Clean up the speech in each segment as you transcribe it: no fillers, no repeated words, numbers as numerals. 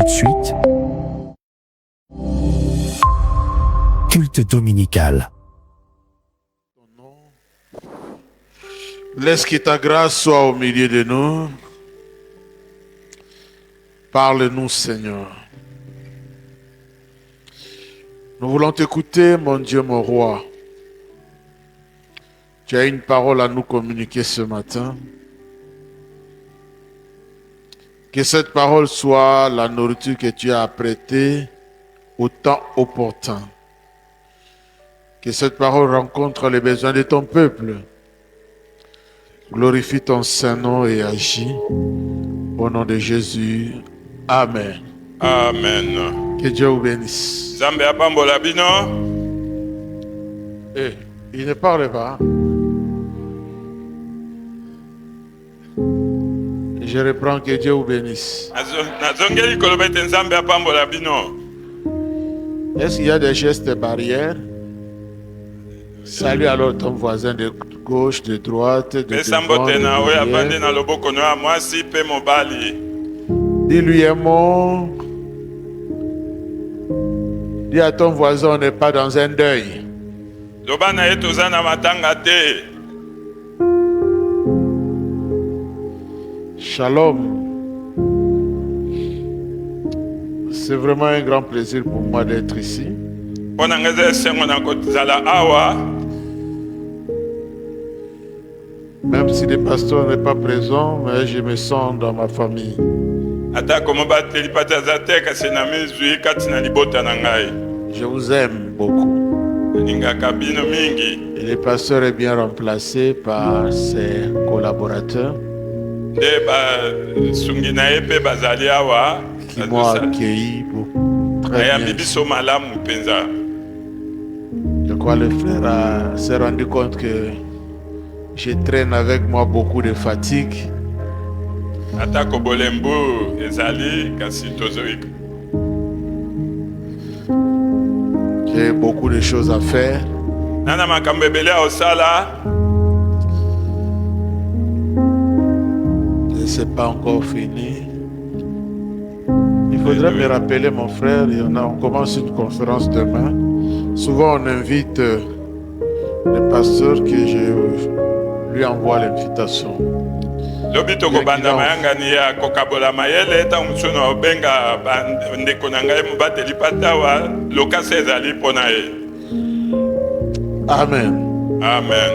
de suite, culte dominical. Laisse que ta grâce soit au milieu de nous. Parle-nous, Seigneur. Nous voulons t'écouter, mon Dieu, mon roi. Tu as une parole à nous communiquer ce matin. Que cette parole soit la nourriture que tu as apprêtée au temps opportun. Que cette parole rencontre les besoins de ton peuple. Glorifie ton Saint-Nom et agis. Au nom de Jésus. Amen. Amen. Que Dieu vous bénisse. Zambe apambola bino. Il ne parle pas. Je reprends, que Dieu vous bénisse. Nazongeli kolobete nzambe apambola bino. Est-ce qu'il y a des gestes barrières? Salut alors ton voisin de gauche, de droite, de devant, de derrière. Dis-lui un mot. Dis à ton voisin, on n'est pas dans un deuil. Shalom. C'est vraiment un grand plaisir pour moi d'être ici. Même si le pasteur n'est pas présent, mais je me sens dans ma famille. Je vous aime beaucoup. Et le pasteur est bien remplacé par ses collaborateurs qui m'ont accueilli très bien. Je crois que le frère s'est rendu compte que je traîne avec moi beaucoup de fatigue. J'ai beaucoup de choses à faire. Et c'est pas encore fini. Il faudrait me rappeler, mon frère, on commence une conférence demain. Souvent on invite le pasteur que je lui envoie l'invitation. Lobito kobanda mayangani ya kokabola mayele ta msuno benga ndeko nangaye mubateli patawa lokase ezali pona ye. Amen. Amen.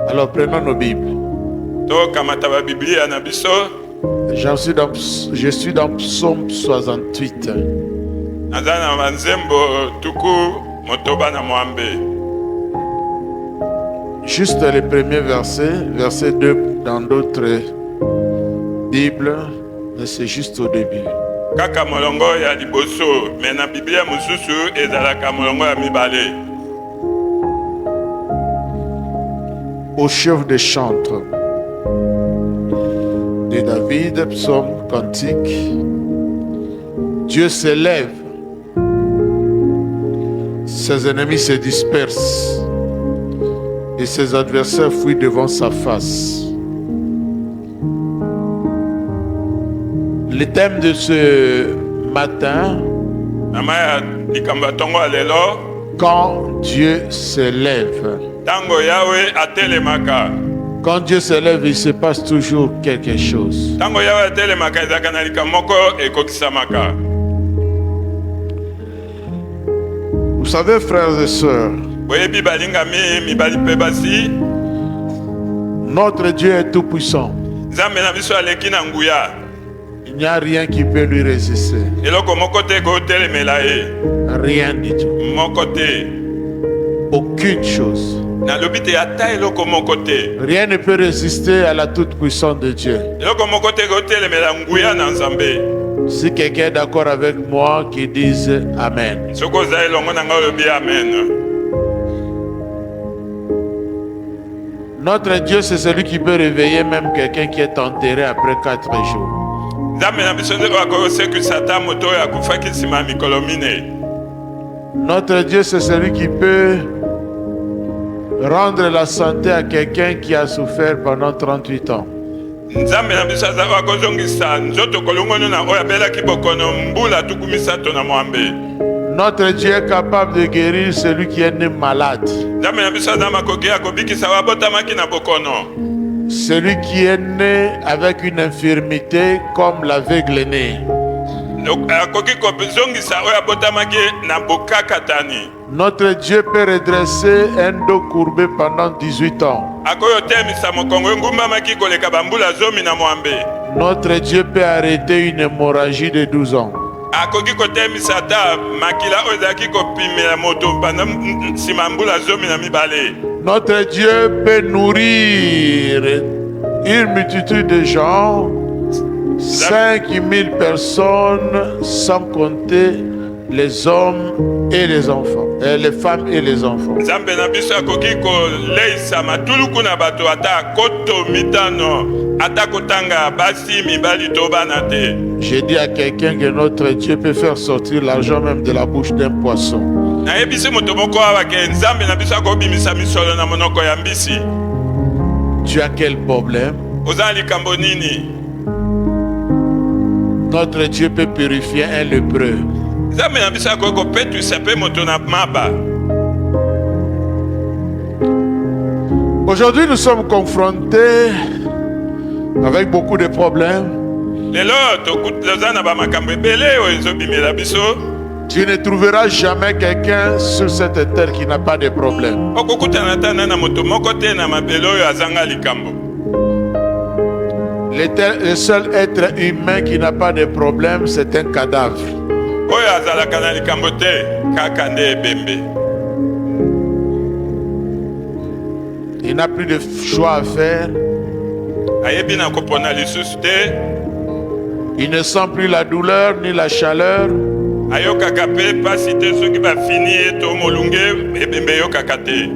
Alors prenons nos Bibles. To kamata ba Biblia na biso. Je suis dans Psaume 68. Nazana manzembo tuku motoba na mwambe. Juste le premier verset 2 dans d'autres Bibles, mais c'est juste au début. Kaka molongo ya liboso, mais na Biblia mususu ezalaka molongo ya mibale. Au chef des chantres de David, psaume cantique. Dieu s'élève, ses ennemis se dispersent et ses adversaires fuient devant sa face. Le thème de ce matin, quand Dieu s'élève. Quand Dieu s'élève, il se passe toujours quelque chose. Vous savez, frères et sœurs, notre Dieu est tout puissant. Il n'y a rien qui peut lui résister. Rien du tout. Aucune chose. Rien ne peut résister à la toute-puissance de Dieu. Si quelqu'un est d'accord avec moi, qu'il dise Amen. Notre Dieu, c'est celui qui peut réveiller même quelqu'un qui est enterré après 4 jours. Notre Dieu, c'est celui qui peut rendre la santé à quelqu'un qui a souffert pendant 38 ans. nzambe na biso aza akozongisa nzoto kolongono na oyo abelaki bokono mbula tuku misato na mwambe. Notre Dieu est capable de guérir celui qui est né malade. Nzambe na biso aza makoki ya kobikisa wabotamaki na bokono. Celui qui est né avec une infirmité comme l'aveugle né. Akoki kozongisa oyo abotamaki na bokakatani. Notre Dieu peut redresser un dos courbé pendant 18 ans. Akoyo temisa mokongo ngumbamaki koleka bambula zomi na mwambe. Notre Dieu peut arrêter une hémorragie de 12 ans. Akoki kotemisa ta makila oyo ezalaki kopimela moto mpana nsima mbula zomi na mibale. Notre Dieu peut nourrir une multitude de gens, 5000 personnes, sans compter les hommes et les enfants, les femmes et les enfants. Nzambe na biso akoki koleisa matuluku na bato ata koto mitano ata kotanga basi mibali to bana te. J'ai dit à quelqu'un que notre Dieu peut faire sortir l'argent même de la bouche d'un poisson. Nayebisi moto moko awa ke nzambe na biso akobimisa misolo na monoko ya mbisi. Tu as quel problème? Oza likambo nini? Notre Dieu peut purifier un lépreux. Nzambe na biso akoki kopetwisa mpe moto na maba. Aujourd'hui, nous sommes confrontés avec beaucoup de problèmes. Lelo toza na bamakambo ebele oyo ezobimela biso. Tu ne trouveras jamais quelqu'un sur cette terre qui n'a pas de problème. Okokutana tana na moto moko te na mabele oyo azanga likambo. Le seul être humain qui n'a pas de problème, c'est un cadavre. Oyo azalaka na likambo te kaka nde ebembe. Il n'a plus de choix à faire. Ayebi na kopona lisusu te. Il ne sent plus la douleur ni la chaleur. Ayokaka pe pasi te soki bafini to molunge ebembe yokaka te.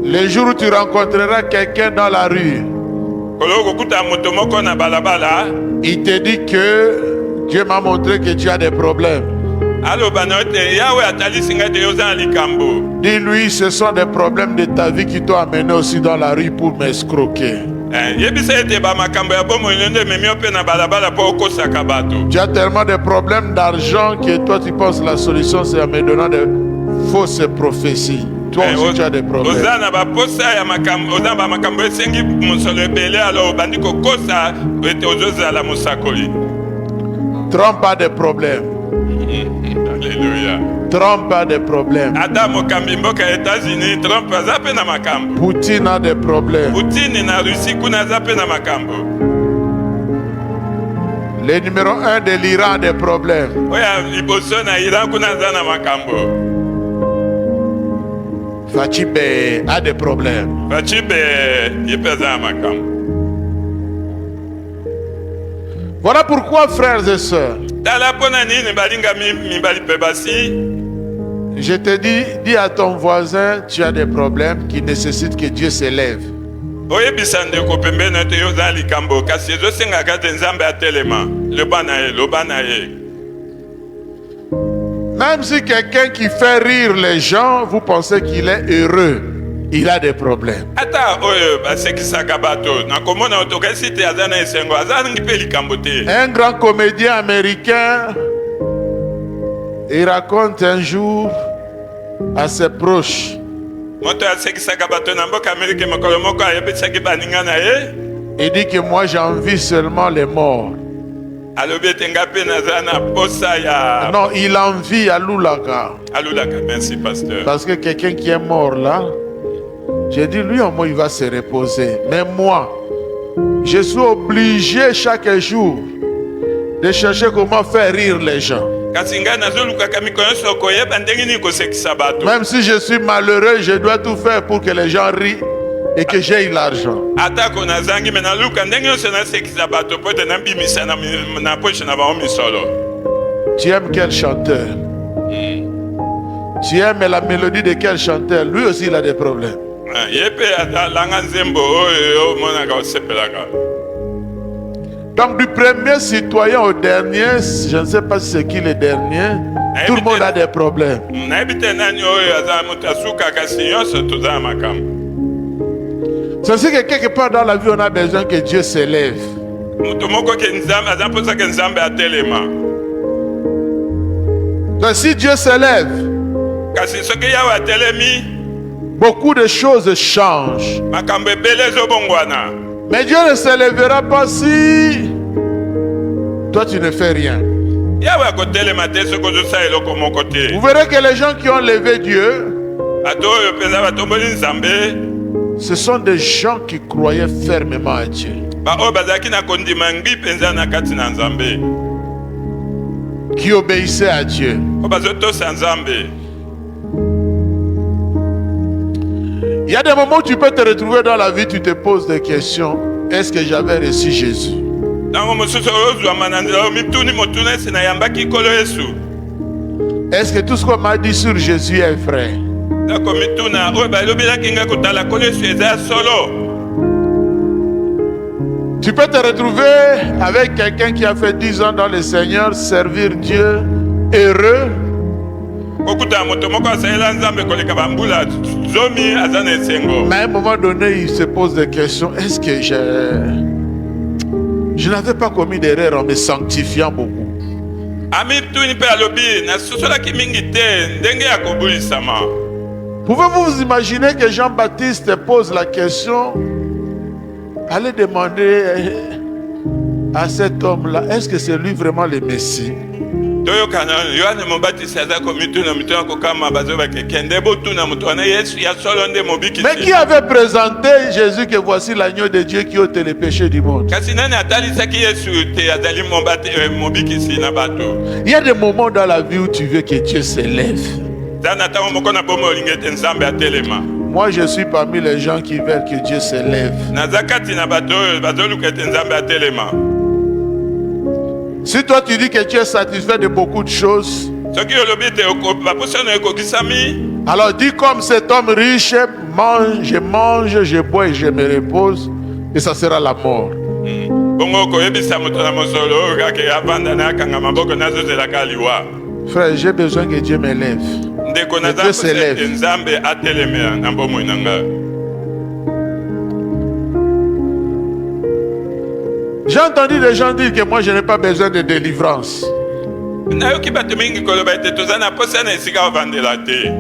Les jours où tu rencontreras quelqu'un dans la rue, Koloko kuta moto moko na balabala, il te dit que Dieu m'a montré que tu as des problèmes. alo banote yawe atalisi ngai te yoza likambo. Dis-lui, ce sont des problèmes de ta vie qui t'ont amené aussi dans la rue pour m'escroquer. Yebisa ete bamakambo ya bomo nde memio pe na balabala po okosaka bato. Tu as tellement de problèmes d'argent que toi tu penses la solution c'est en me donnant de fausses prophéties. Toi aussi tu as des problèmes. Oza na baposa ya makambo, oza ba makambo esengi mosolo ebele alo bandi kokosa ete ozozala mosakoli. Trump a des problèmes. Alléluia. Trump a des problèmes. Adam mokambi mboka États-Unis, Trump aza pe na makambo. Poutine a des problèmes. Poutine na Russie kuna aza pe na makambo. Le numéro 1 de l'Iran a des problèmes. Oya liboso na Iran kuna aza na makambo. Fachibe a des problèmes. Fachibe yepe aza na makambo. Voilà pourquoi, frères et sœurs, Tala pona nini balinga mibali pe basi. je te dis à ton voisin, tu as des problèmes qui nécessitent que Dieu s'élève. Oyebisa ndeko pembeni ete yoza likambo kasi ezosengaka te nzambe atelema loba na ye. Même si quelqu'un qui fait rire les gens, vous pensez qu'il est heureux, il a des problèmes. Ata oyo basekisaka bato nakomona otokasi te aza na esengo aza ngi mpe likambo te. Un grand comédien américain, il raconte un jour à ses proches, Moto asekisaka bato na mboka Amerika mokolo moko ayebisaki baninga na ye. il dit que moi j'envie seulement les morts. Alobi ete nga mpe naza na posa ya Non, il envie à Loulaka. alulaka. Merci pasteur. Parce que quelqu'un qui est mort là, j'ai dit lui au moins il va se reposer. Mais moi, je suis obligé chaque jour de chercher comment faire rire les gens. Kasi ngai nazolukaka mikolo nyonso koyeba ndenge nini kosekisa bato. Même si je suis malheureux, je dois tout faire pour que les gens rient et que j'aie l'argent. Atako nazangi me naluka ndenge nyonso nasekisa bato po ete nabimisa na poche na bango misolo. Tu aimes quel chanteur? Tu aimes la mélodie de quel chanteur? Lui aussi il a des problèmes. Ye mpe alanga nzembo oyo omonaka osepelaka. Donc du premier citoyen au dernier, je ne sais pas si c'est qui le dernier, tout le monde a des problèmes. Nayebi te nani oyo aza moto asuka kasi nyonso toza na makambo. C'est aussi que quelque part dans la vie on a besoin que Dieu s'élève. Mutomoko ke nzambe azamposa ke nzambe atelema. Donc si Dieu s'élève, Kasi soki yawe atelemi, beaucoup de choses changent. makambo ebele ezobongwana. Mais Dieu ne s'élèvera pas si toi tu ne fais rien. Yawe akotelema te soki ozosa eloko moko te. Vous verrez que les gens qui ont levé Dieu, Bato oyo mpenza batomboli nzambe, ce sont des gens qui croyaient fermement à Dieu, baoyo bazalaki na kondima ngbi mpenza na kati na nzambe, qui obéissaient à Dieu. oyo bazotosa nzambe. Il y a des moments où tu peux te retrouver dans la vie, tu te poses des questions. Est-ce que j'avais reçu Jésus? Ntango mosusu ozwama na nzela oyo mituni motuna esi nayambaki nkolo Yesu. Est-ce que tout ce qu'on m'a dit sur Jésus est vrai? Ndako mituna oyo balobelaki nga kotala nkolo Yesu eza ya solo. Tu peux te retrouver avec quelqu'un qui a fait 10 ans dans le Seigneur, servir Dieu, heureux. Kokutana moto moko asalela nzambe koleka bambula zomi aza na esengo. Mais à un moment donné, il se pose des questions. Est-ce que je n'avais pas commis d'erreur en me sanctifiant beaucoup? Amituni mpe alobi nasusolaki mingi te ndenge ya kobulisama. Pouvez-vous vous imaginer que Jean-Baptiste pose la question, allez demander à cet homme-là, est-ce que c'est lui vraiment le Messie? Toyokana Yohane Mobatisi azako mituna mituna kokama bazobake kende botuna mutu wana Yesu ya solo nde mobikisi. Mais qui avait présenté Jésus que voici l'agneau de Dieu qui ôte les péchés du monde? Kasi nani atalisaki Yesu te azali mobikisi na bato. Il y a des moments dans la vie où tu veux que Dieu s'élève. Zana tango moko na bomo olingete nzambe atelema. Moi, je suis parmi les gens qui veulent que Dieu s'élève. Nazakati na bato bazolukete nzambe atelema. Si toi tu dis que tu es satisfait de beaucoup de choses, Soki olobi te baposono ekokisami. alors dis comme cet homme riche, mange, je bois et je me repose, et ça sera la mort. Bongo koyebisa moto na mosolo kake avanda na kanga maboko nazozelaka liwa. Frère, j'ai besoin que Dieu m'élève. Ndeko Que Dieu s'élève. nazambe nzambe atelemela na bomoi na nga. J'ai entendu des gens dire que moi je n'ai pas besoin de délivrance. Nayoki bato mingi koloba ete toza na posa na esika ovandela te.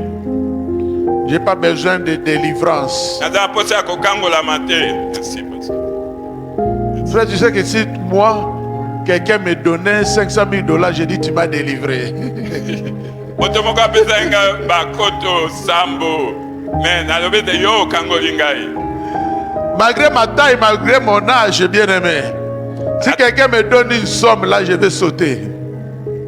J'ai pas besoin de délivrance. Naza na posa ya kokangolama te. Merci, pasteur. Frère, tu sais que si moi, quelqu'un me donnait 500 000 $, je dis tu m'as délivré. Moto moko apesa nga bakoto sambo. Mais nalobi ete yo okangoli ngai. Malgré ma taille, malgré mon âge, bien aimé. Si quelqu'un me donne une somme, là, je vais sauter.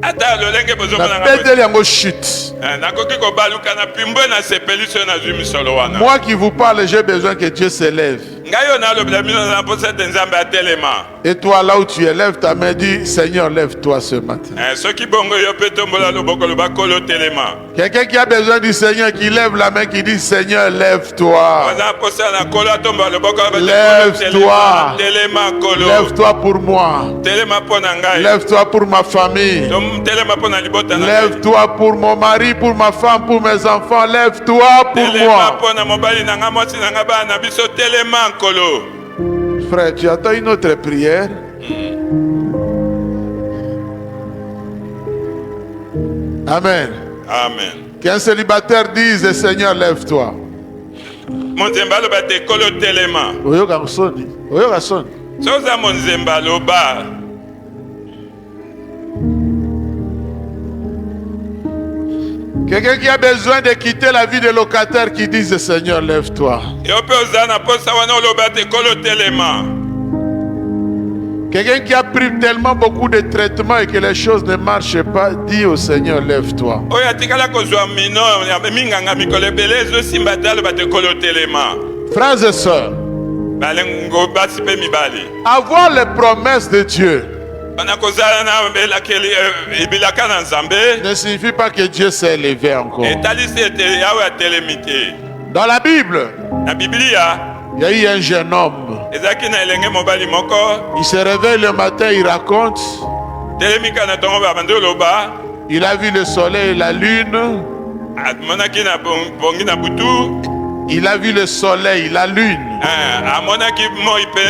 Ata lolenge bozomona La bête yango chute. nakoki kobaluka na pimbwe na sepeli so nazwi misolo wana. Moi qui vous parle, j'ai besoin que Dieu s'élève. Ngai yo nalobela bino na posa ete nzambe atelema. Et toi, là où tu élèves ta main, dis Seigneur, lève-toi ce matin. Soki bongo yo mpe tombola loboko loba kolo telema. Quelqu'un qui a besoin du Seigneur, qui lève la main, qui dit Seigneur, lève-toi. Baza na posa na kolo atombola loboko Lève-toi. telema kolo. Lève-toi pour moi. Telema mpo na ngai. Lève-toi pour ma famille. Telema mpo na libota na ngai. Lève-toi pour mon mari, pour ma femme, pour mes enfants. Lève-toi pour Telema moi. mpo na mobali na nga mwasi na nga bana biso telema nkolo. Frère, tu attends une autre prière. Amen. Amen. Qu'un célibataire dise Seigneur, lève-toi. Monzemba aloba te kolo telema. Oyoka soni. Oyoka soni. Soza monzemba aloba. Quelqu'un qui a besoin de quitter la vie de locataire qui dise Seigneur, lève-toi. Yo mpe oza na posa wana oloba te kolo telema. Quelqu'un qui a pris tellement beaucoup de traitements et que les choses ne marchent pas, dis au Seigneur, lève-toi. Oyo atikala kozwa mino ya minganga mikolo ebele ezosimba te aloba te kolo telema. Frères et sœurs, balengo basi mpe mibali. avoir les promesses de Dieu Bana kozala na belakeli ebilaka na nzambe. ne signifie pas que Dieu s'est élevé encore. Etalisi ete yawe atelemi te. Dans la Bible, Na Biblia il y a eu un jeune homme. ezalaki na elenge mobali moko Il se réveille le matin, il raconte. telemika na ntongo babandi oloba Il a vu le soleil et la lune. amonaki na bongi na butu. Il a vu le soleil, la lune. Amonaki moi mpe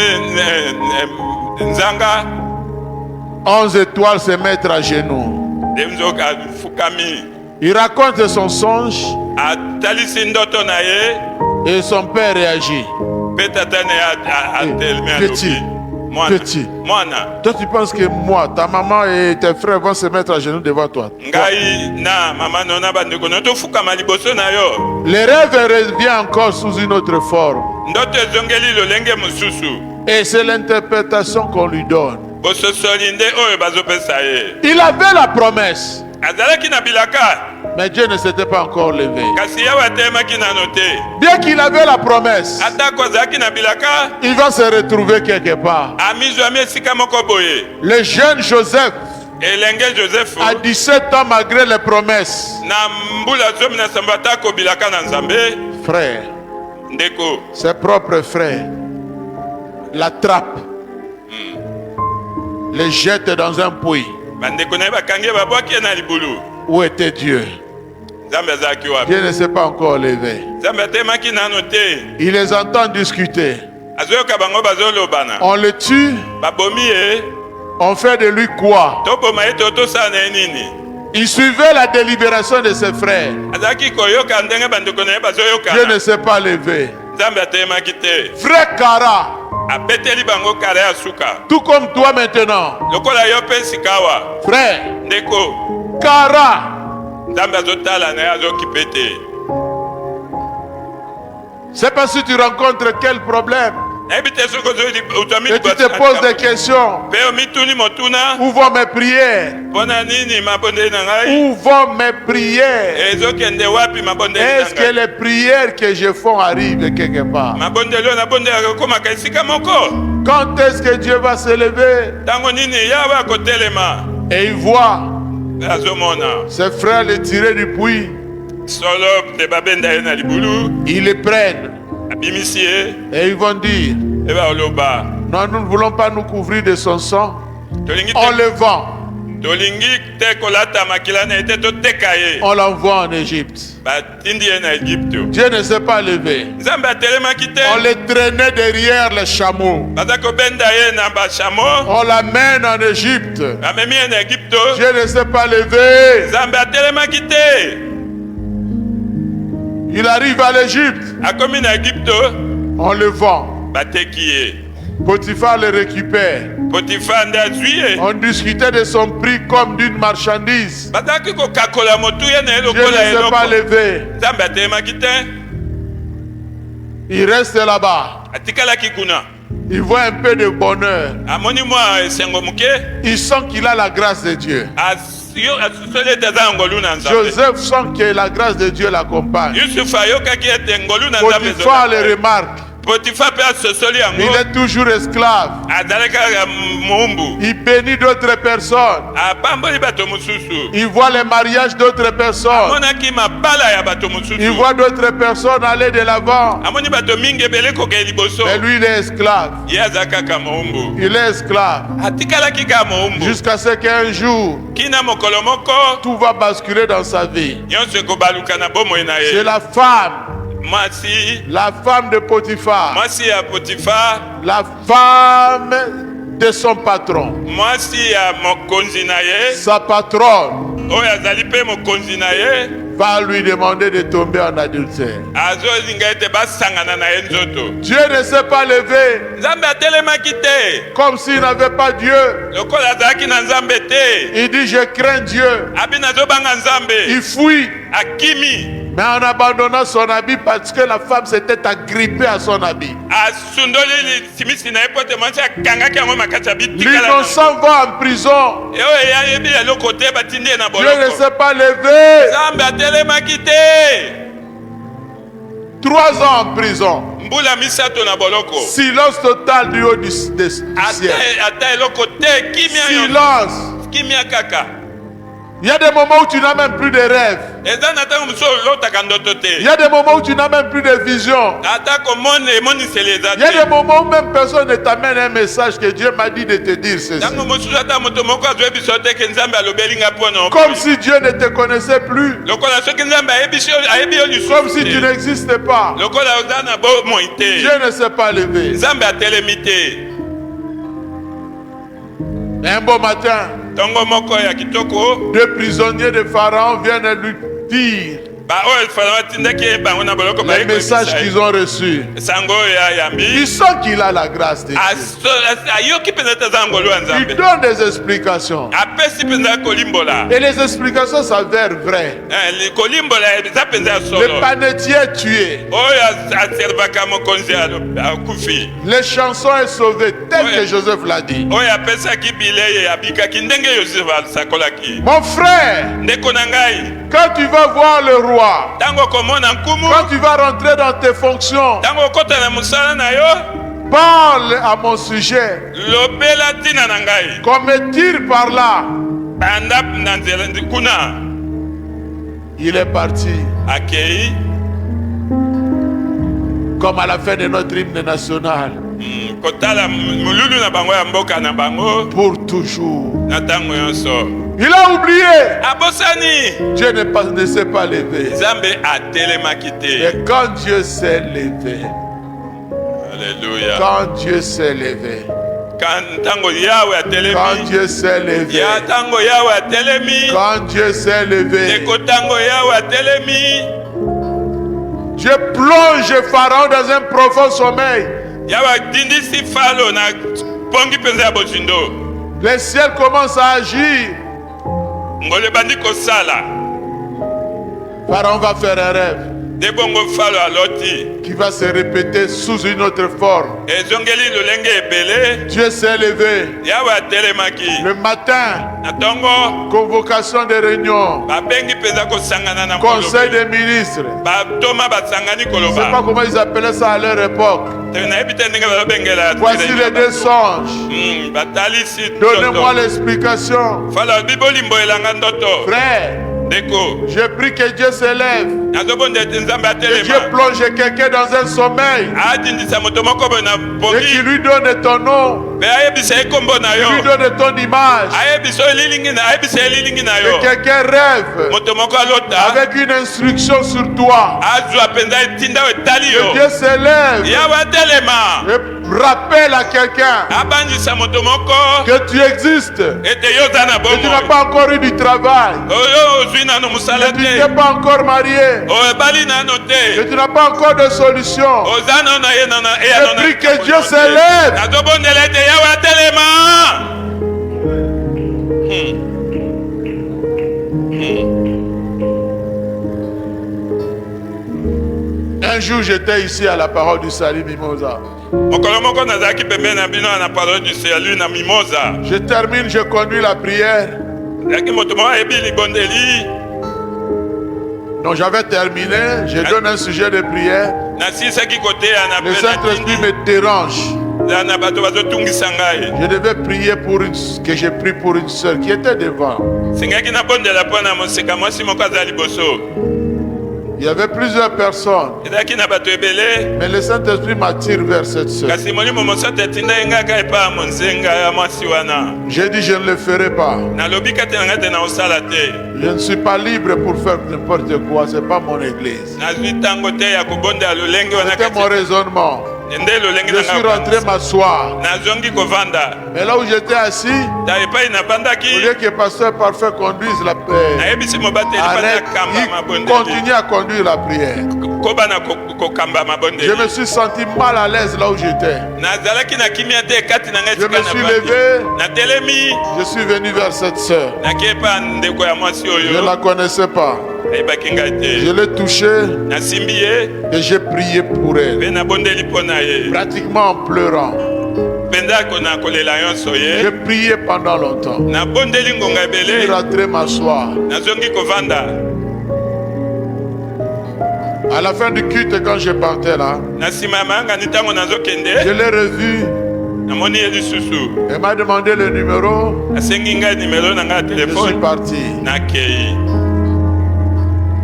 nzanga 11 étoiles se mettre à genoux. demzoka fukami Il raconte son songe atalisi ndoto na ye et son père réagit. pe tata na ye atelemi Petit. alobi Petit. mwana Toi, tu penses que moi, ta maman et tes frères vont se mettre à genoux devant toi. ngai na mama no na bandeko no tofukama liboso na yo. Le rêve revient encore sous une autre forme. Ndoto ezongeli lolenge mosusu Et c'est l'interprétation qu'on lui donne. bososoli nde oyo bazopesa ye. Il avait la promesse, azalaki na bilaka mais Dieu ne s'était pas encore levé. kasi yawe atelemaki nano te. Bien qu'il avait la promesse, atako azalaki na bilaka il va se retrouver quelque part. amizwami esika moko boye. Le jeune Joseph, elenge joseph à 17 ans, malgré les promesses, na mbula zomi na nsambo atako bilaka na nzambe frère, ndeko ses propres frères l'attrapent, les jettent dans un puits. bandeko na ye bakangi ye babwaki ye na libulu. Où était Dieu? nzambe azalaki wapi? Dieu ne s'est pas encore levé. nzambe atelemaki nano te. Il les entend discuter. azoyoka bango bazolobana. On le tue, babomi ye on fait de lui quoi? toboma ye to tosala na ye nini? Il suivait la délibération de ses frères. azalaki koyoka ndenge bandeko na ye Dieu bazoyokana. ne s'est pas levé. nzambe atelemaki te. Frère Kara, abeteli bango kala ya suka. tout comme toi maintenant, lokola yo mpe sika awa frère ndeko Kara, nzambe azotala na ye azokipe te. c'est pas si tu rencontres quel problème nayebi te soki otwami et tu te poses des questions. mpe omituni motuna Où vont mes prières? mpo na nini mabondeli na ngai Où vont mes prières? ezokende wapi mabondeli na Est-ce que ngai? les prières que je fais arrivent quelque part? mabondeli oyo nabondelaka ekomaka esika moko. Quand est-ce que Dieu va se lever? ntango nini yawe akotelema Et il voit azomona ses frères le tirer du puits. solo te babenda ye na libulu Ils le prennent abimisi ye et ils vont dire, e baoloba non, nous ne voulons pas nous couvrir de son sang. tolingi On te le vend, tolingi te kolata makila na ye te toteka ye on l'envoie en Égypte. batindi ye na egypte. Dieu ne s'est pas levé. nzambe atelemaki te. On le traînait derrière les chameaux. baza kobenda ye na bashamo On l'amène en Égypte. bamemi ye na egypte. Dieu ne s'est pas levé. nzambe atelemaki te. Il arrive à l'Égypte. akomi na egypte On le vend. bateki ye. Potiphar le récupère. potifa nde azwi ye. On discutait de son prix comme d'une marchandise. bazalaki kokakola motu ye na ye Dieu ne lokola s'est pas eloko. levé. nzambe atelemaki te. Il reste là-bas. atikalaki kuna. Il voit un peu de bonheur. amoni mwa esengo moke. Il sent qu'il a la grâce de Dieu. asusoli ete aza ngolu na nzambe. Joseph sent que la grâce de Dieu l'accompagne. yusufu ayokaki ete ngolu na nzambe Potiphar le remarque. potifa mpe asosoli yango. Il est toujours esclave. azalaki kaka mumbu. Il bénit d'autres personnes. apamboli bato mosusu. Il voit les mariages d'autres personnes. amonaki mabala ya bato Il mosusu. voit d'autres personnes aller de l'avant. amoni bato mingi ebele kokei liboso. Mais lui, il est esclave. ye aza kaka mowumbu. Il est esclave. atikalaki kaka mowumbu. Jusqu'à ce qu'un jour, kina mokolo moko tout va basculer dans sa vie. nyonso ekobaluka na bomoi na C'est ye. la femme de Potiphar. mwasi ya potifa. La femme de son patron. mwasi ya mokonzi na ye. Sa patronne oyo azali mpe mokonzi na ye. va lui demander de tomber en adultère. azolinga ete basangana na ye nzoto. Dieu ne s'est pas levé nzambe atelemaki te. comme s'il n'avait pas Dieu. lokola azalaki na nzambe te. Il dit, je crains Dieu. abi nazobanga nzambe. Il fuit, akimi. mais en abandonnant son habit parce que la femme s'était agrippée à son habit. asundoli simisi na ye po te mwasi akangaki yango makasi ya bitikala. L'innocent va en prison. oyo eyebi eloko te batindi ye na Dieu ne boloko. s'est pas levé. nzambe atelemaki te. 3 ans en prison. mbula misato na boloko. Silence total du haut du ciel. ata eloko te. kimia yo. Silence. kimia kaka. Il y a des moments où tu n'as même plus de rêves. eza na ntango mosusu olotaka ndoto te. Il y a des moments où tu n'as même plus de vision. ata komona emoniseli eza Il y a te. des moments où même personne ne t'amène un message que Dieu m'a dit de te dire ceci. ntango mosusu ata moto moko azwi biso te ke nzambe alobeli nga mpo na Comme si Dieu ne te connaissait plus. lokola soki nzambe ayebi yo Comme si tu lisusu te. n'existais pas. lokola oza na bomoi te. Dieu ne s'est pas levé. nzambe atelemi te. Un beau matin, Tongo moko ya kitoko. 2 prisonniers de Pharaon viennent lui dire Ba oyo Pharaon tindaki bango na boloko les messages qu'ils ont reçus. Sango ya yambi. Ils sentent qu'il a la grâce de Dieu. Ayoki penza tazangolo Il nzambe. donne des explications. Apesi penza kolimbola. Et les explications s'avèrent vraies. Kolimbola eza penza Le solo. panetier est tué. Oyo aservaka mokonzi akufi. Les chansons est sauvé tel Ouais. que Joseph l'a dit. Oyo apesaki bilei abikaki ndenge Yosefu asakolaki. Mon frère, Ndeko na ngai, quand tu vas voir le roi, tango komona nkumu, quand tu vas rentrer dans tes fonctions, tango kota na musala na yo, parle à mon sujet. lobela tina na ngai. Qu'on me tire par là. Banda na nzela kuna Il est parti. akei Comme à la fin de notre hymne national. kotala mululu na bango ya mboka na bango Pour toujours. na tango nyonso. Il a oublié. Abosani Dieu ne s'est pas levé. Nzambe atelemaki te. Et quand Dieu s'est levé, Alléluia. quand Dieu s'est levé, Tango yawe quand atelemi. Dieu s'est levé, Ya tango yawe atelemi. quand Dieu s'est levé, Eko tango yawe atelemi. Dieu plonge Pharaon dans un profond sommeil. Yawe dindisi falo na pongi penza ya bozindo. Le ciel commence à agir. Ngole bandi kosala. Pharaon va faire un rêve De bongo falo aloti. qui va se répéter sous une autre forme. Ezongeli lolenge ebele. Dieu s'est levé. Yawe atelemaki. Le matin, Na tongo convocation de réunion, babengi penza kosangana na conseil koloba. des ministres. Batoma basangani Je ne sais pas koloba. comment ils appelaient ça à leur époque. Nayebi te ndenge balobengela. Voici les 2 songes. Batalisi. Donnez-moi l'explication. Fala bibolimbo elanga ndoto. Frère, Deko. j'ai pris que Dieu se lève. Nazobonde ete nzambe Que Dieu atelema. plonge quelqu'un dans un sommeil. Adindisa moto moko boye na Et qui pongi. lui donne ton nom. Mpe ayebisa ye kombo na Qui lui yo. donne ton image. Ayebisa elilingi na ayebisa elilingi na Et yo. quelqu'un rêve Moto moko alota. avec une instruction sur toi. Azwa penza etinda etali yo. Dieu se lève Yawe atelema. et rappelle à quelqu'un Abanjisa moto moko. que tu existes. Ete yo za na Que tu n'as bomoi. pas encore eu du travail. Oyo ozwi nano mosala Que tu te. n'es pas encore marié. Oyo ebali nano Que te. tu n'as pas encore de solution. Oza nano ye nano eya Je nano. prie que Dieu se lève. Nazobondela ete yawe atelema. Un jour, j'étais ici à la parole du salut Mimosa. Mokolo moko nazalaki pembeni na bino na parole du salut na mimosa. Je termine, je conduis la prière. Zalaki moto moko ayebi libondeli. Donc j'avais terminé, je donne un sujet de prière. Nasilisaki koteya na Le pe na Saint-Esprit tindi. me dérange. Za na bato bazotungisa ngai. Je devais prier pour que j'ai pris pour une sœur qui était devant. Sengaki nabondela mpo na moseka mwasi moko aza liboso. Il y avait plusieurs personnes, Ezalaki na bato ebele. mais le Saint-Esprit m'attire vers cette sœur. Kasi molimo mosantu etinda ye ngai kaka epai ya monzenga ya mwasi wana. J'ai dit je ne le ferai pas. Nalobi kati na ngai te na kosala te. Je ne suis pas libre pour faire n'importe quoi, c'est pas mon église. Nazwi ntango te ya kobondela lolenge wana C'était mon kati. raisonnement. Nde lolenge Je na suis ngai rentré m'asseoir. nazongi kovanda. Mais là où j'étais assis, Ta epai au navandaki. lieu que pasteur parfait conduise la paix, Nayebisi mobateli bana arrête, kamba il mabondeli. continue à conduire la prière. Kobana kokamba mabondeli. Je me suis senti mal à l'aise là où j'étais. Nazalaki na kimia te kati na ngai Je tika me suis navandi. levé. Natelemi. Je suis venu vers cette sœur. Naki epai ya ndeko ya mwasi Je ne oyo. la connaissais pas. Nayebaki ngai Je te. l'ai touchée Nasimbi ye. et j'ai prié pour elle. Mpe nabondeli mpo na ye. Pratiquement en pleurant. Mpenza na kolela nyonso J'ai ye. prié pendant longtemps. Nabondeli ngonga Je suis ebele. rentré m'asseoir. Nazongi kovanda. À la fin du culte, quand je partais là, Na nsima ya mayangani ntango je nazokende. l'ai revu. Namoni ye lisusu. Elle m'a demandé le numéro. Asengi ngai nimero na ngai ya Je suis telefone. parti. Nakei.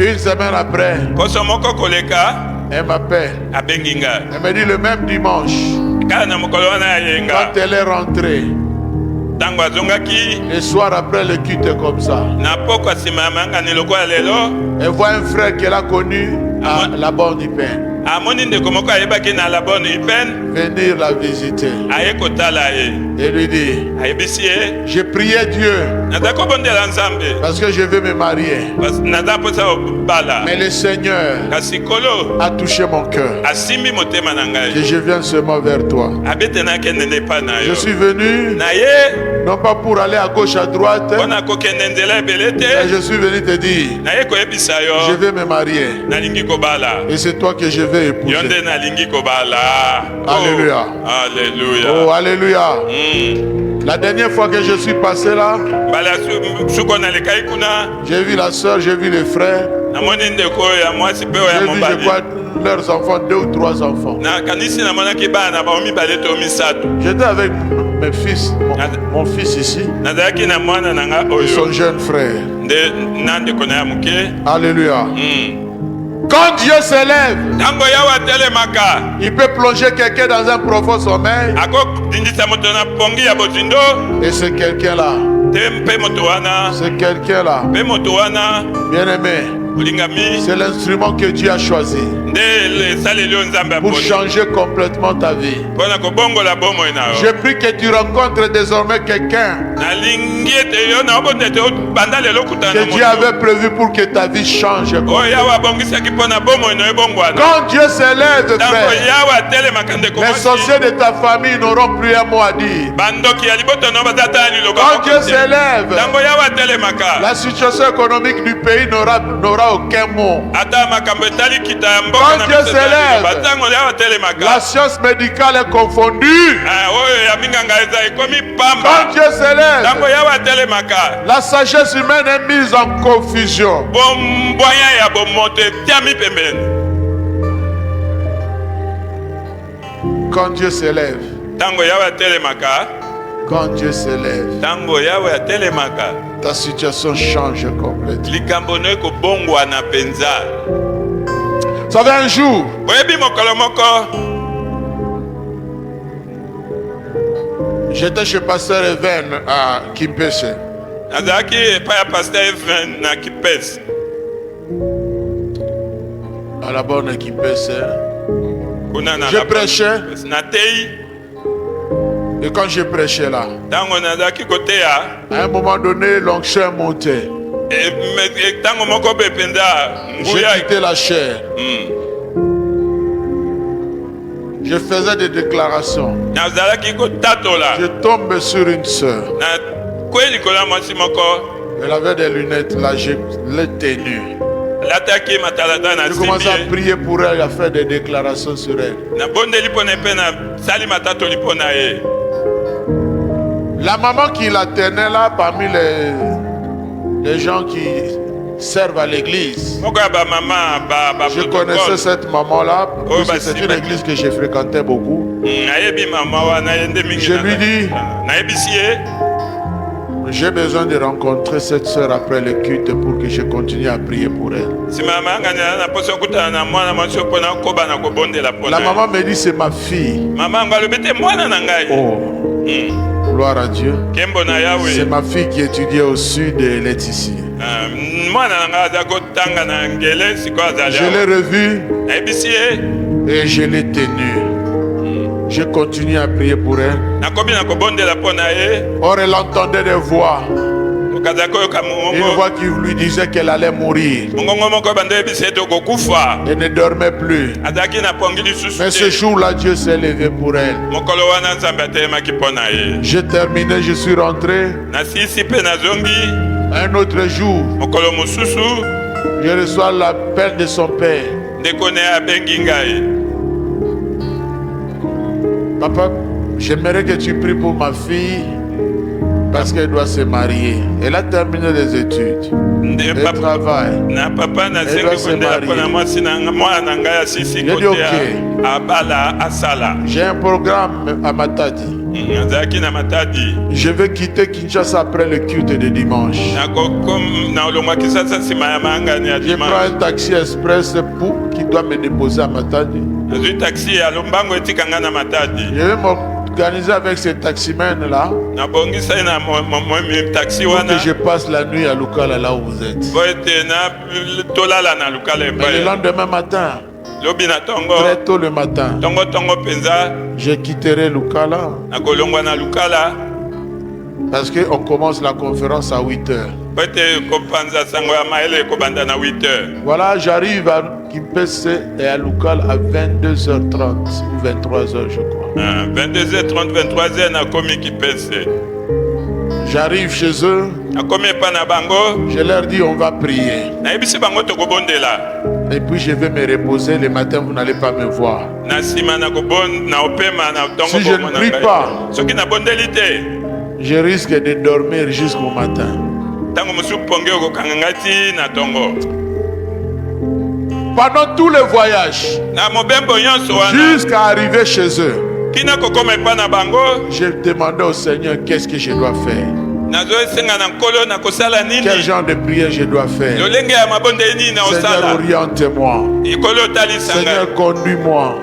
Une semaine après, Poso moko koleka. elle m'appelle. Abengi ngai. Elle me dit le même dimanche, Kala na mokolo wana ya yenga. quand elle est rentrée, Ntango azongaki. le soir après le culte comme ça, Na poko nsima ya mayangani lokola lelo. elle voit un frère qu'elle a connu à la borne du pain. amoni ndeko moko ayebaki na la bonne hypen venir la visiter aye kotala ye et lui dire, ayebisi ye j'ai prié Dieu naza kobondela nzambe parce que je veux me marier. naza mposa kobala Mais le Seigneur kasi kolo a touché mon cœur asimbi motema na et ngai je viens seulement vers toi. abete nakende nde epai na Je yo suis venu na ye non pas pour aller à gauche à droite, mpona kokende nzela ebele mais te je suis venu te dire, na ye koyebisa je yo vais me marier nalingi kobala et c'est toi que je vais yo épouser. nde nalingi kobala. Alléluia. Alléluia. Oh, alléluia. La dernière fois que je suis passé là, mbala suko nalekai kuna j'ai vu la soeur, j'ai vu les frères, namoni ndeko ya mwasi mpe oyo ya j'ai vu, je mobali crois, leurs enfants, 2 ou 3 enfants. nakanisi namonaki bana bao mibale to misato J'étais avec mes fils, mon fils ici, nazalaki na mwana na nga et son oyo jeune frère. nde na ndeko na ya moke. Alléluia. Quand Dieu s'élève, ntango yawe atelemaka il peut plonger quelqu'un dans un profond sommeil. akodindisa moto na pongi ya bozindo Et c'est quelqu'un-là, te mpe moto wana c'est quelqu'un-là, mpe moto wana bien-aimé, olingami c'est l'instrument que Dieu a choisi nde esaleli oyo nzambe pour aponi changer complètement ta vie. mpona kobongola bomoi na Je yo. prie que tu rencontres désormais quelqu'un nalingi ete yo na obonda ete banda lelo okutana que na Dieu moto avait prévu pour que ta vie change. oyo yawe abongisaki mpona bomoi na yo ebongwana. Quand Dieu s'élève, ntango frère, yawe atelemaka ndeko les mwasi sorciers de ta famille n'auront plus un mot à dire. bandoki ya liboto no baza tala liloba Quand moko Dieu te. s'élève, ntango yawe atelemaka la situation économique du pays n'aura aucun mot. ata makambo etali kita ya mboka Quand na Dieu miso ezali s'élève, liloba. ntango yawe La atelemaka science médicale est confondue. oyo ya minganga eza ekomi Quand pamba. Dieu s'élève, ntango yawe atelemaka la sagesse humaine est mise en confusion. bombwanya ya bomoto etiami pembeni. Quand Dieu s'élève, ntango yawe atelemaka quand Dieu s'élève, ntango yawe atelemaka ta situation change complètement. likambo no ekobongwana mpenza. Vous savez, un jour, oyebi mokolo moko j'étais chez Pasteur Even à Kimpese. nazalaki epai ya paster even na kipesi À la bonne Kimpese. kuna na Je prêchais. natei. Et quand je prêchais là, ntango nazalaki koteya à un moment donné, l'onction est montée. ntango moko be mpenza J'ai nguya quitté la chair. Je faisais des déclarations. nazalaki kotatola Je tombe sur une sœur. na kwei likolo ya mwasi moko Elle avait des lunettes là, je l'ai tenue. alataki matalata na Je commençais à simbi prier pour elle, à faire des déclarations sur elle. nabondeli mpo na mpe nasali matatoli mpo na ye. La maman qui la tenait là, parmi les gens qui servent à l'église, moko ya bamama je connaissais cette maman-là, Oh, puisque c'est une église que j'ai fréquentais beaucoup. nayebi mama wana ye nde mingi Je lui dis, nayebisi ye j'ai besoin de rencontrer cette sœur après le culte pour que je continue à prier pour elle. nsima ya mayangani na poso okutana na mwana mwasi oyo mpo na koba na kobondela mpo La na maman me dit, c'est ma fille. mama yango alobi te mwana na ngai. Oh, gloire à Dieu. Kembo na C'est yawe ma fille qui étudiait au sud et elle est ici. mwana na ngai aza kotanga na ngele sikoyo azali Je l'ai awa revue nayebisi ye et je l'ai tenue. Je continue à prier pour elle. nakomi na kobondela mpo na ye. Or, elle entendait des voix. okazaki koyoka Une mongongo voix qui lui disait qu'elle allait mourir. mongongo moko bando yebisi ete okokufa. Elle ne dormait plus. azalaki na pongi lisusu Mais ce te jour-là, Dieu s'est levé pour elle. mokolo wana nzambe atelemaki mpo na ye. J'ai terminé, je suis rentré. nasisi mpe nazongi Un autre jour, mokolo mosusu je reçois l'appel de son père. ndeko ne abengi ngai. Papa, j'aimerais que tu pries pour ma fille parce qu'elle doit se marier. Elle a terminé les études. Elle travaille. na papa Elle doit nasengi se kondela mpo na marier. mwasi mwana na ngai asisi J'ai dit kotea ok. abala asala. J'ai un programme à Matadi. azalaki na matadi Je vais quitter Kinshasa après le culte de dimanche. naolongwaki sasa nsima ya mayangani ya Je prends dimanche. un taxi express qui doit me déposer à Matadi. nazwi taxi ya lombango etika ngai na matadi. Je vais m'organiser avec ces taximens-là nabongisai na taxi pour wana que je passe la nuit à Lukala là où vous êtes. po ete tolala na lukala Mais le epai. lendemain matin, lobi na tongo très tôt le matin. tongo penza Je quitterai Lukala na kolongwa na lukala parce qu'on commence la conférence à 8 heures. pete kopanza sango ya mayele kobanda na 8h. Voilà, j'arrive à Kimpese et à Lukala à 22h30 ou 23h, je crois. 22h30 23h na komi Kipese. J'arrive chez eux, Na komi pa na bango je leur dis on va prier. na yebisi bango tokobondela. Et puis je vais me reposer, le matin vous n'allez pas me voir. Na sima na kobon na opema na tongo Si je ne prie pas, soki na bondeli te je risque de dormir jusqu'au matin. tango mosusu ponge okokanga ngati na tongo. Pendant tout le voyage, Na mobembo nyonso wana jusqu'à arriver chez eux, kina kokoma epa na bango je demandais au Seigneur qu'est-ce que je dois faire. nazo esenga na nkolo na kosala Quel nini genre de prière je dois faire. lolenge ya mabondeli nini na Seigneur, osala oriente-moi. ikolo otalisa ngai Seigneur, conduis-moi.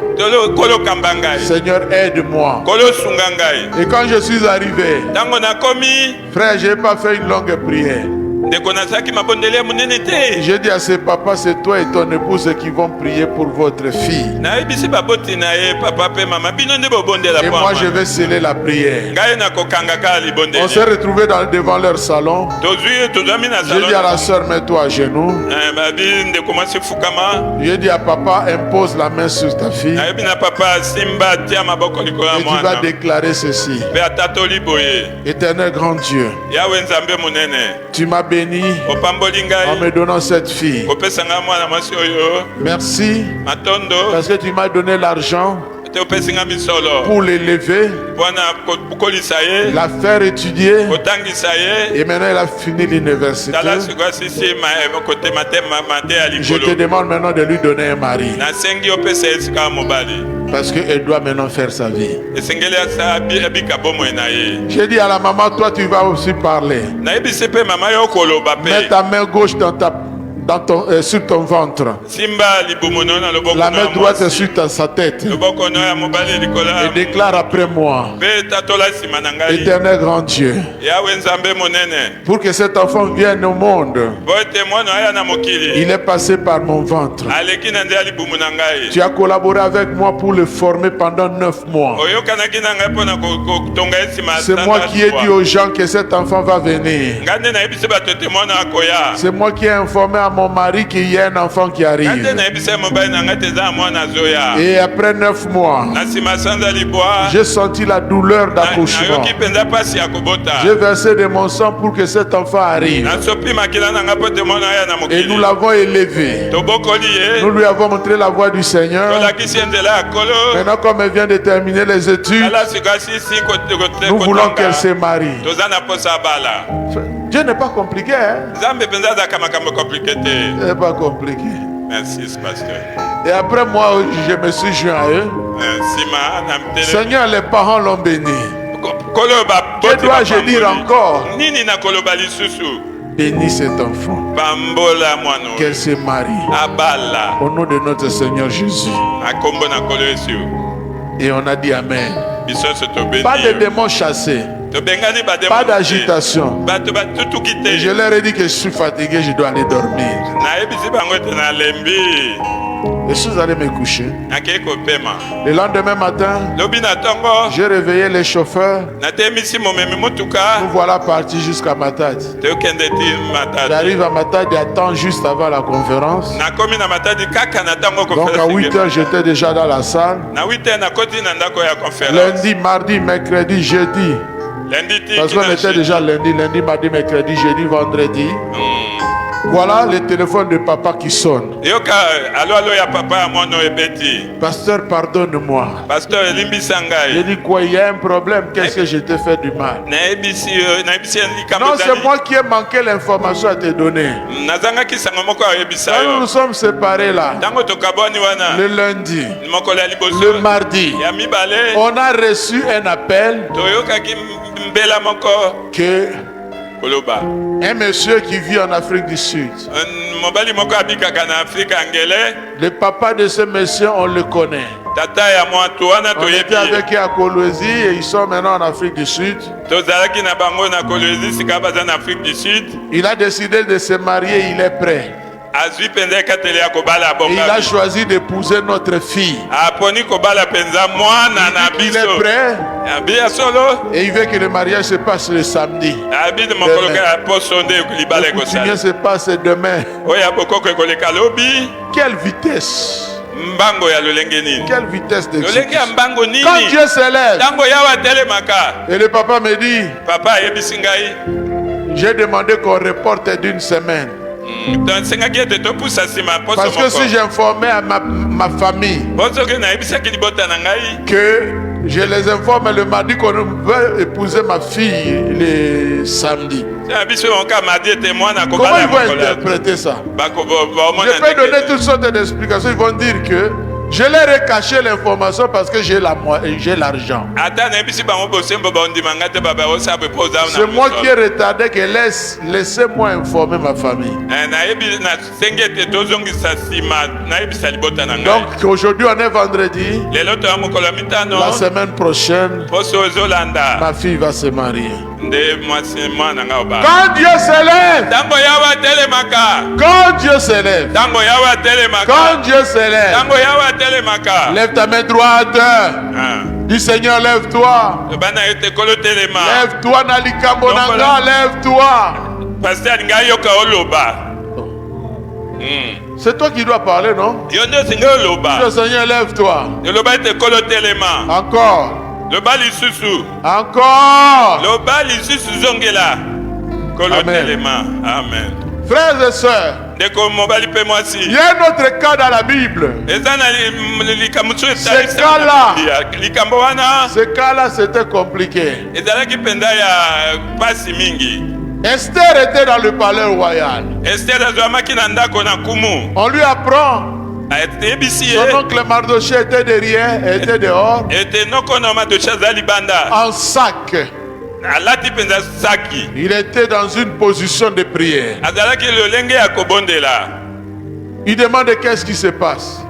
kolo kamba ngai Seigneur, aide-moi. kolo sunga ngai. Et quand je suis arrivé, Tango nakomi frère, je n'ai pas fait une longue prière. ndeko nazalaki mabondeli ya monene te. J'ai dit à ce papa, c'est toi et ton épouse qui vont prier pour votre fille. nayebisi baboti na ye papa mpe mama bino nde bobondela Et po moi, je vais sceller la prière. ngai nakokanga kaka On libondeli s'est retrouvés devant leur salon. tozwami na J'ai dit à la soeur, mets-toi à genoux. babi ndeko mwasi fukama. J'ai dit à papa, impose la main sur ta fille. nayebi na papa simba tia maboko likolo ya Et tu vas mwana déclarer ceci. mpe atatoli boye Éternel grand Dieu, yawe nzambe monene tu m'as béni opamboli en ngai me donnant cette fille. kopesa ngai mwana mwasi oyo Merci matondo parce que tu m'as donné l'argent te opesi ngai misolo pour l'élever, mpona kokolisa ye la faire étudier. kotangisa ye Et maintenant, elle a fini l'université. tala sikoyo asisi kote mate ya Je te likolo demande maintenant de lui donner un mari. nasengi opesa ye esika ya mobali Parce qu'elle doit maintenant faire sa vie. esengeli abika bomoi na ye. J'ai dit à la maman, toi tu vas aussi parler. nayebisi mpe mama yo koloba Mets mpe ta main gauche sur ton ventre. simba libumu no na loboko La no main ya droite mwasi. sur sa tête. loboko no ya mobali likolo Et déclare après moi. mpe tatola nsima na ngai Éternel grand Dieu, yawe nzambe monene pour que cet enfant vienne au monde, po ete mwana aya na mokili il est passé par mon ventre. aleki na nde ya libumu na ngai Tu as collaboré avec moi pour le former pendant 9 mois. oyokanaki na ngai mpo na kotonga ye nsima ya C'est moi qui ai dit aux gens que cet enfant va venir. ngai nde nayebisi bato ete mwana akoya C'est moi qui ai informé à mon mari qu'il y a un enfant qui ngai nde arrive. nayebisi ya mobali na ngai te eza ya mwana azoya Et après 9 mois, na nsima sanza libwa j'ai senti la douleur d'accouchement. nayoki mpenza mpasi ya kobota J'ai versé de mon sang pour que cet enfant arrive. nasopi makila na ngai mpo te mwana aya na Et nous mokili l'avons élevé. tobokoli ye Nous lui avons montré la voie du Seigneur. tolakisi ye nzela ya kolo Maintenant, comme elle vient de terminer les études, tala sikoyo asisi nous voulons qu'elle se marie. toza na posa ya bala Dieu n'est pas compliqué, hein? nzambe mpenza azalaka makambo komplike te. Ce n'est pas compliqué. Merci pasteur. Et après moi, je me suis joint à eux. nsima na mtele Seigneur, les parents l'ont béni. koloba Que dois-je dire encore? nini na koloba lisusu Bénis cet enfant. bambola mwana oyo Qu'elle se marie. abala Au nom de notre Seigneur Jésus. akombo na kolo yesu Et on a dit Amen. biso nyonso Pas de tobeni démons chassés. tobengani Pas d'agitation. bato batutuki Et je te leur ai dit que je suis fatigué, je dois aller dormir. nayebisi bango ete nalembi Et si vous allez me coucher, nakei kopema le lendemain matin, lobi na ntongo j'ai réveillé les chauffeurs. natemisi momemi Nous motuka voilà partis jusqu'à Matadi. tokende ti matadi J'arrive à Matadi à temps juste avant la conférence. nakomi na matadi kaka na ntango Donc à 8 heures, j'étais déjà dans la salle. na 8h nakoti na ndako ya conférence Lundi, mardi, mercredi, jeudi. lundi ti Parce qu'on était déjà lundi, mardi, mercredi, jeudi, vendredi. Voilà le téléphone de papa qui sonne. yoka alo ya papa ya mwana oyo ebeti Pasteur, pardonne-moi. pasteur elimbisa J'ai ngai dit quoi, il y a un problème. Qu'est-ce que je t'ai fait du mal? nayebisi ye likambo Non, c'est ezali moi qui ai manqué l'information à te donner. nazangaki sango moko ayebisa Quand nous yo nous sommes séparés là, ntango tokabwani wana le lundi, mokolo ya le liboso mardi, ya mibale on a reçu un appel toyokaki mbela moko que koloba un monsieur qui vit en Afrique du Sud, mobali moko abikaka na afrika angele le papa de ce monsieur, on le connaît. tata ya mwatu wana On était toyebi avec eux à Kolwezi et ils sont maintenant en Afrique du Sud. tozalaki na bango na kolwezi sika baza na afrique du sud Il a décidé de se marier, il est prêt. azwi penza ekateli ya kobala Et il a bonga choisi d'épouser notre fille. aponi kobala penza mwana na Il est biso prêt abia solo et il veut que le mariage se passe le samedi. abi de mokolo ka poso nde libala Le coutumier ekosala se passe demain. oyo bokoko ekoleka lobi Quelle vitesse! mbango ya lolenge nini Quelle vitesse lolenge ya d'exécution! mbango Quand nini Dieu s'élève, ntango yawa telemaka et le papa me dit, papa ayebisi ngai j'ai demandé qu'on reporte d'une semaine. nsengaki ete topusa nsima poso Parce que si moko j'informais à ma famille po soki nayebisaki libota na ngai que je les informe le mardi qu'on veut épouser ma fille le samedi, na biso oka madi ete mwana comment kobala ils vont mokolo interpréter ça? baomona Je peux donner toutes sortes d'explications. Ils vont dire que je leur ai caché l'information parce que j'ai l'argent. ata nayebisi bango bosembo baondimanga te babaosa po oza C'est moi qui ai retardé que laissez-moi informer ma famille. nayebi nasengi ete tozongisa nsima nayebisa libota na ngai Donc aujourd'hui on est vendredi. lelo toya mokolo ya mitano La semaine prochaine, poso ozolanda ma fille va se marier. nde mwana ngai oba Quand Dieu s'élève, ntango yawa telemaka quand Dieu s'élève, ntango yawa telemaka quand Dieu s'élève, ntango yawa telemaka lève ta main droite. Dis Seigneur, lève-toi. bana ete kolo telema Lève-toi, Nalikambo Nanga, lève-toi. paster ngai yoka oloba C'est toi qui dois parler, non? yo nde osinga oloba Dis, Seigneur, lève-toi. loba ete kolo telema Encore. loba lisusu Encore. loba lisusu zongela kolo Amen. telema amen Frères et sœurs, ndeko mobali mpe il mwasi y a un autre cas dans la Bible. eza na likambo mosusu Ce cas-là. likambo wana Ce cas-là, c'était compliqué. ezalaki mpenza ya pasi mingi Esther était dans le palais royal. ester azwamaki na ndako na kumu On lui apprend. ayebisi Son ye oncle Mardoché était derrière, était dehors, ete nokona madoshi aza libanda en sac. alati mpenza saki Il était dans une position de prière. azalaki lolenge ya kobondela Il demande qu'est-ce qui se passe.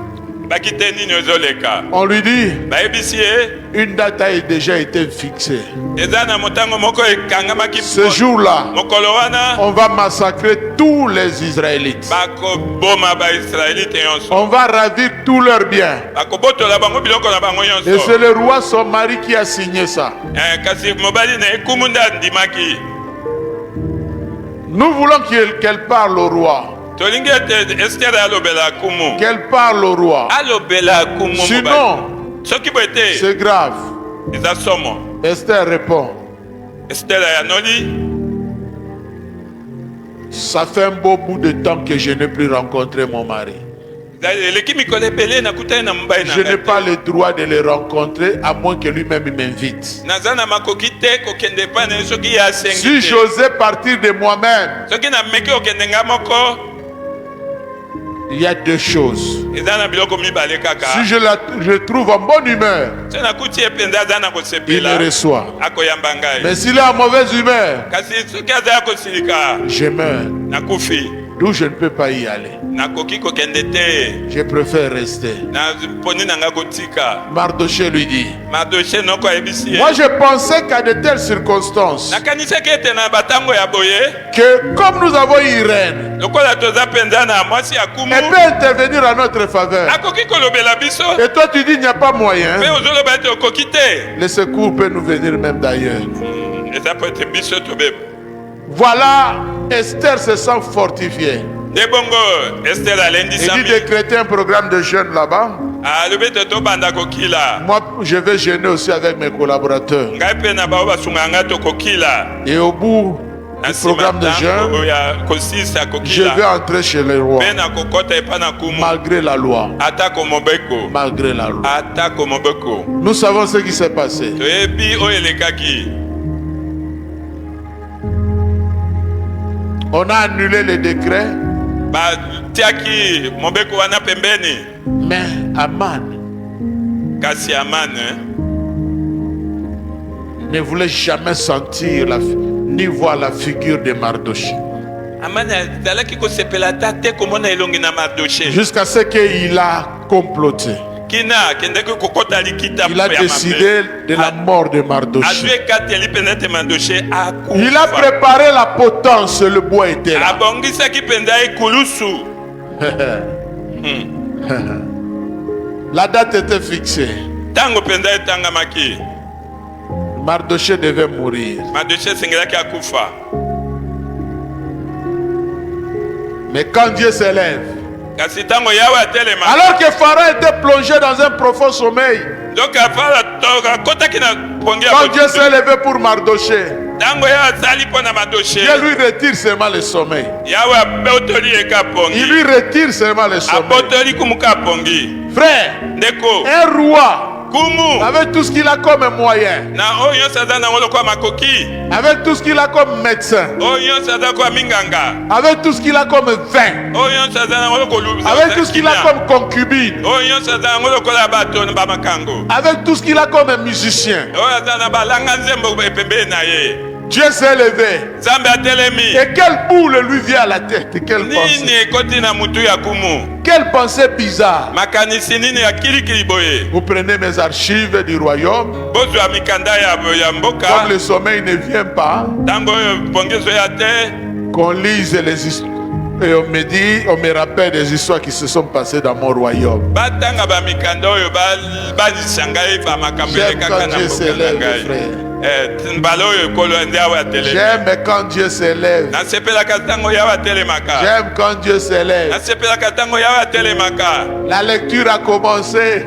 bakite nini ozoleka On lui dit, bayebisi ye une date a déjà été fixée. eza na motango moko ekangamaki Ce jour-là, mokolo wana on va massacrer tous les Israélites. bakoboma baisraelite nyonso On va ravir tous leurs biens. bakobotola bango biloko na bango Et nyonso c'est le roi, son mari, qui a signé ça. kasi mobali na ekumu nde andimaki Nous voulons qu'elle parle au roi. tolingi ete ester alobela kumu Qu'elle parle au roi. alobela kumu Sinon, soki boye te c'est grave. eza somo Esther répond, ester ayanoli ça fait un beau bout de temps que je n'ai plus rencontré mon mari. eleki mikolo ebele nakutani na mobali na Je n'ai ngai pas te. le droit de le rencontrer à moins que lui-même m'invite. naza na makoki te kokende epai na ye soki ye asengi Si te j'osais partir de moi-même, soki nameki kokende nga moko il y a deux choses. eza na biloko mibale kaka Si je trouve en bonne humeur, so nakuti ye mpenza aza na il me kosepela reçoit. akoyamba ngai Mais s'il est en mauvaise humeur, kasi soki aza ya kosilika je meurs. nakufi D'où je ne peux pas y aller. nakoki kokende te Je préfère rester. na poni na nga kotika Mardoché lui dit, madoshe noko ayebisi ye moi je pensais qu'à de telles circonstances, nakanisaki ete na batango ya boye que comme nous avons Irène, lokola toza mpenza na mwasi ya kumu elle peut intervenir en notre faveur. akoki kolobela biso Et toi tu dis il n'y a pas moyen. mpe ozoloba ete okoki te Le secours peut nous venir même d'ailleurs. eza po ete biso tobeba Voilà, Esther se sent fortifiée. nde bongo ester Il dit alendisami décréter un programme de jeûne là-bas. alobi ete tobanda kokila Moi, je vais jeûner aussi avec mes collaborateurs. ngai mpe na bao basungaka ngai tokokila Et au bout na du nsima programme de jeûne, ntango ya kosilisa je kokila vais entrer chez le roi. mpe na kokɔta epai na kumu Malgré la loi. atako mobeko Malgré la loi. atako mobeko Nous savons ce qui s'est passé. toyebi oyo elekaki On a annulé le décret, batiaki mobeko wana pembeni mais Aman kasi amane ne voulait jamais sentir ni voir la figure de Mardoché. amane azalaki kosepela ata te komona elongi na madoshe Jusqu'à ce qu'il a comploté. kina akendaki kokɔta likita Il a décidé de la mort de Mardoché. azwi ekateli mpenza ete madoshe Il a akufa préparé la potence, le bois était là. abongisaki mpenza ekulusu La date était fixée. Tango penda etanga maki. Mardoché devait mourir. Mardoché sengelaki akufa. Mais quand Dieu s'élève, Kasi tango yawe atelema. alors que Pharaon était plongé dans un profond sommeil, Donc afala toga kota kina pongia. quand Dieu s'est levé pour Mardoché, Tango yawe sali pona Mardoché. Dieu lui retire seulement le sommeil. Yawe abotoli eka pongi. Il lui retire seulement le sommeil. Abotoli kumuka pongi. Frère, Ndeko. un roi, Kumu. avec tout ce qu'il a comme moyen, Na oyo sadana ngolo kwa makoki. avec tout ce qu'il a comme médecin, Oyo sadana kwa minganga. avec tout ce qu'il a comme vin, Oyo sadana ngolo ko lubiza. avec tout ce qu'il a comme concubine, Oyo sadana ngolo ko la bato na bamakango. avec tout ce qu'il a comme musicien. Oyo sadana balanga nzembo pembe na ye. Dieu s'est levé. Zambe atelemi. Et quelle boule lui vient à la tête? Quelle pensée? Nini ekoti na mutu ya kumu. Quelle pensée bizarre. Makanisi nini ya kilikili boye. Vous prenez mes archives du royaume. Bozwa mikanda ya mboka. Comme le sommeil ne vient pas, Tango pongezo ya te. qu'on lise les histoires. Et on me dit, on me rappelle des histoires qui se sont passées dans mon royaume. Batanga ba mikanda oyo ba disangai ba makambo J'aime kaka quand na Dieu mboka s'élève, ngai. frère. Mbalo oyo kolo ndiawa atelemi. J'aime quand Dieu s'élève. Nasepelaka tango yawa telemaka. J'aime quand Dieu s'élève. Nasepelaka tango yawa telemaka. La lecture a commencé.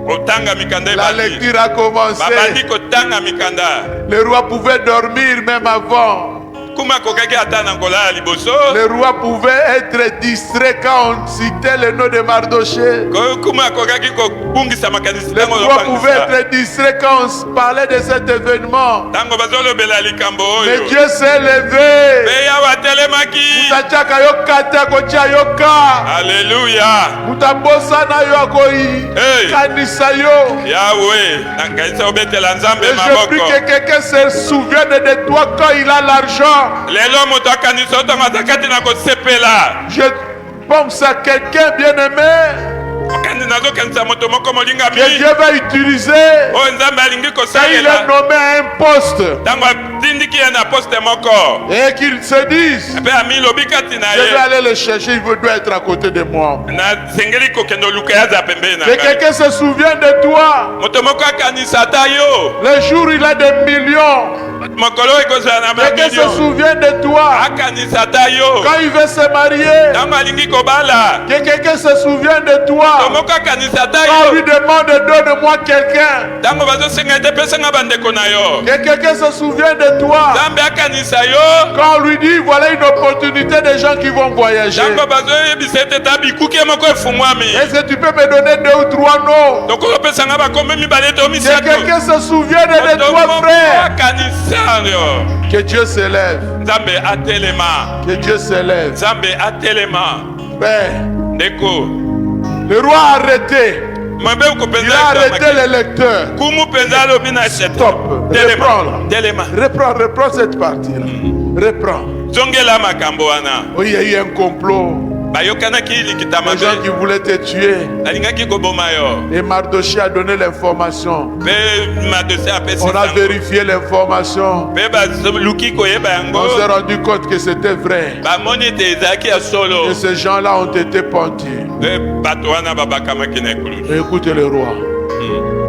Kotanga mikanda La ebandi. lecture a commencé. Babandi kotanga mikanda. Le roi pouvait dormir même avant. Kuma kokaki ata na kolala liboso. Le roi pouvait être distrait quand on citait le nom de Mardoché. Kuma kokaki kobungisa makanisi Le tango roi pouvait lopangisa. être distrait quand on parlait de cet événement. Tango bazolobela likambo Mais oyo. Dieu s'est levé. Pe yawa telemaki. Mutachaka yoka te kocha yoka. Alléluia. Mutabosa na yo akoi. Hey. Kanisa yo. Yahweh, nangaisa obetela nzambe Et je prie maboko. que quelqu'un se souvienne de toi quand il a l'argent. Lelo moto akanisa otongo azakati na kosepela. Je pense à quelqu'un bien-aimé Okandi nazokanisa moto moko molingami. que Dieu va utiliser. Oyo nzambe alingi Quand il kosalela. est nommé à un poste. Tango atindiki ye na poste moko. Et qu'il se dise, Pe amilobi kati na je vais ye. aller le chercher, il doit être à côté de moi. Nasengeli kokende oluka yaza pembeni na Que ngai. quelqu'un se souvienne de toi. Moto moko akanisa ata yo. Le jour où il a des millions. Mokolo ekozala na Quelqu'un se bamilio. souvient de toi. Akanisa ata yo. Quand il veut se marier. Tango alingi kobala. Que quelqu'un se souvienne de Moto toi. moko akanisa ata Quand on yo. lui demande, donne-moi quelqu'un. Tango bazosenga ete pesanga bandeko na yo. Que quelqu'un se souvienne de toi. Nzambe akanisa yo. Quand on lui dit, voilà une opportunité de gens qui vont voyager. Tango bazoyebisa ete ta bikuki moko efungwami. Est-ce que tu peux me donner 2 ou 3 noms? Tokopesanga bakombe mibale to Que misato. quelqu'un se souvienne de Moto toi, moko frère. akanisa yo. Que Dieu s'élève. Nzambe atelema. Que Dieu s'élève. Nzambe atelema. Père, Ndeko. le roi a arrêté. Mwembe Il ukopenza a arrêté les lecteurs. kumu penza alobi na Stop. Telema. Reprends là. Telema. Reprends cette partie-là. Reprends. Zongela makambo wana. Oui, il y a eu un complot. Bayokanaki likita Les gens qui mabe. voulaient te tuer. Alingaki koboma yo. Et Mardoché a donné l'information. Pe madose apesi On a sango. vérifié l'information. Pe baluki koyeba yango. On s'est rendu compte que c'était vrai. Bamoni ete ezalaki ya solo. Et ces gens-là ont été pentus. Pe bato wana babakamaki na ekulusu. Et écoutez le roi.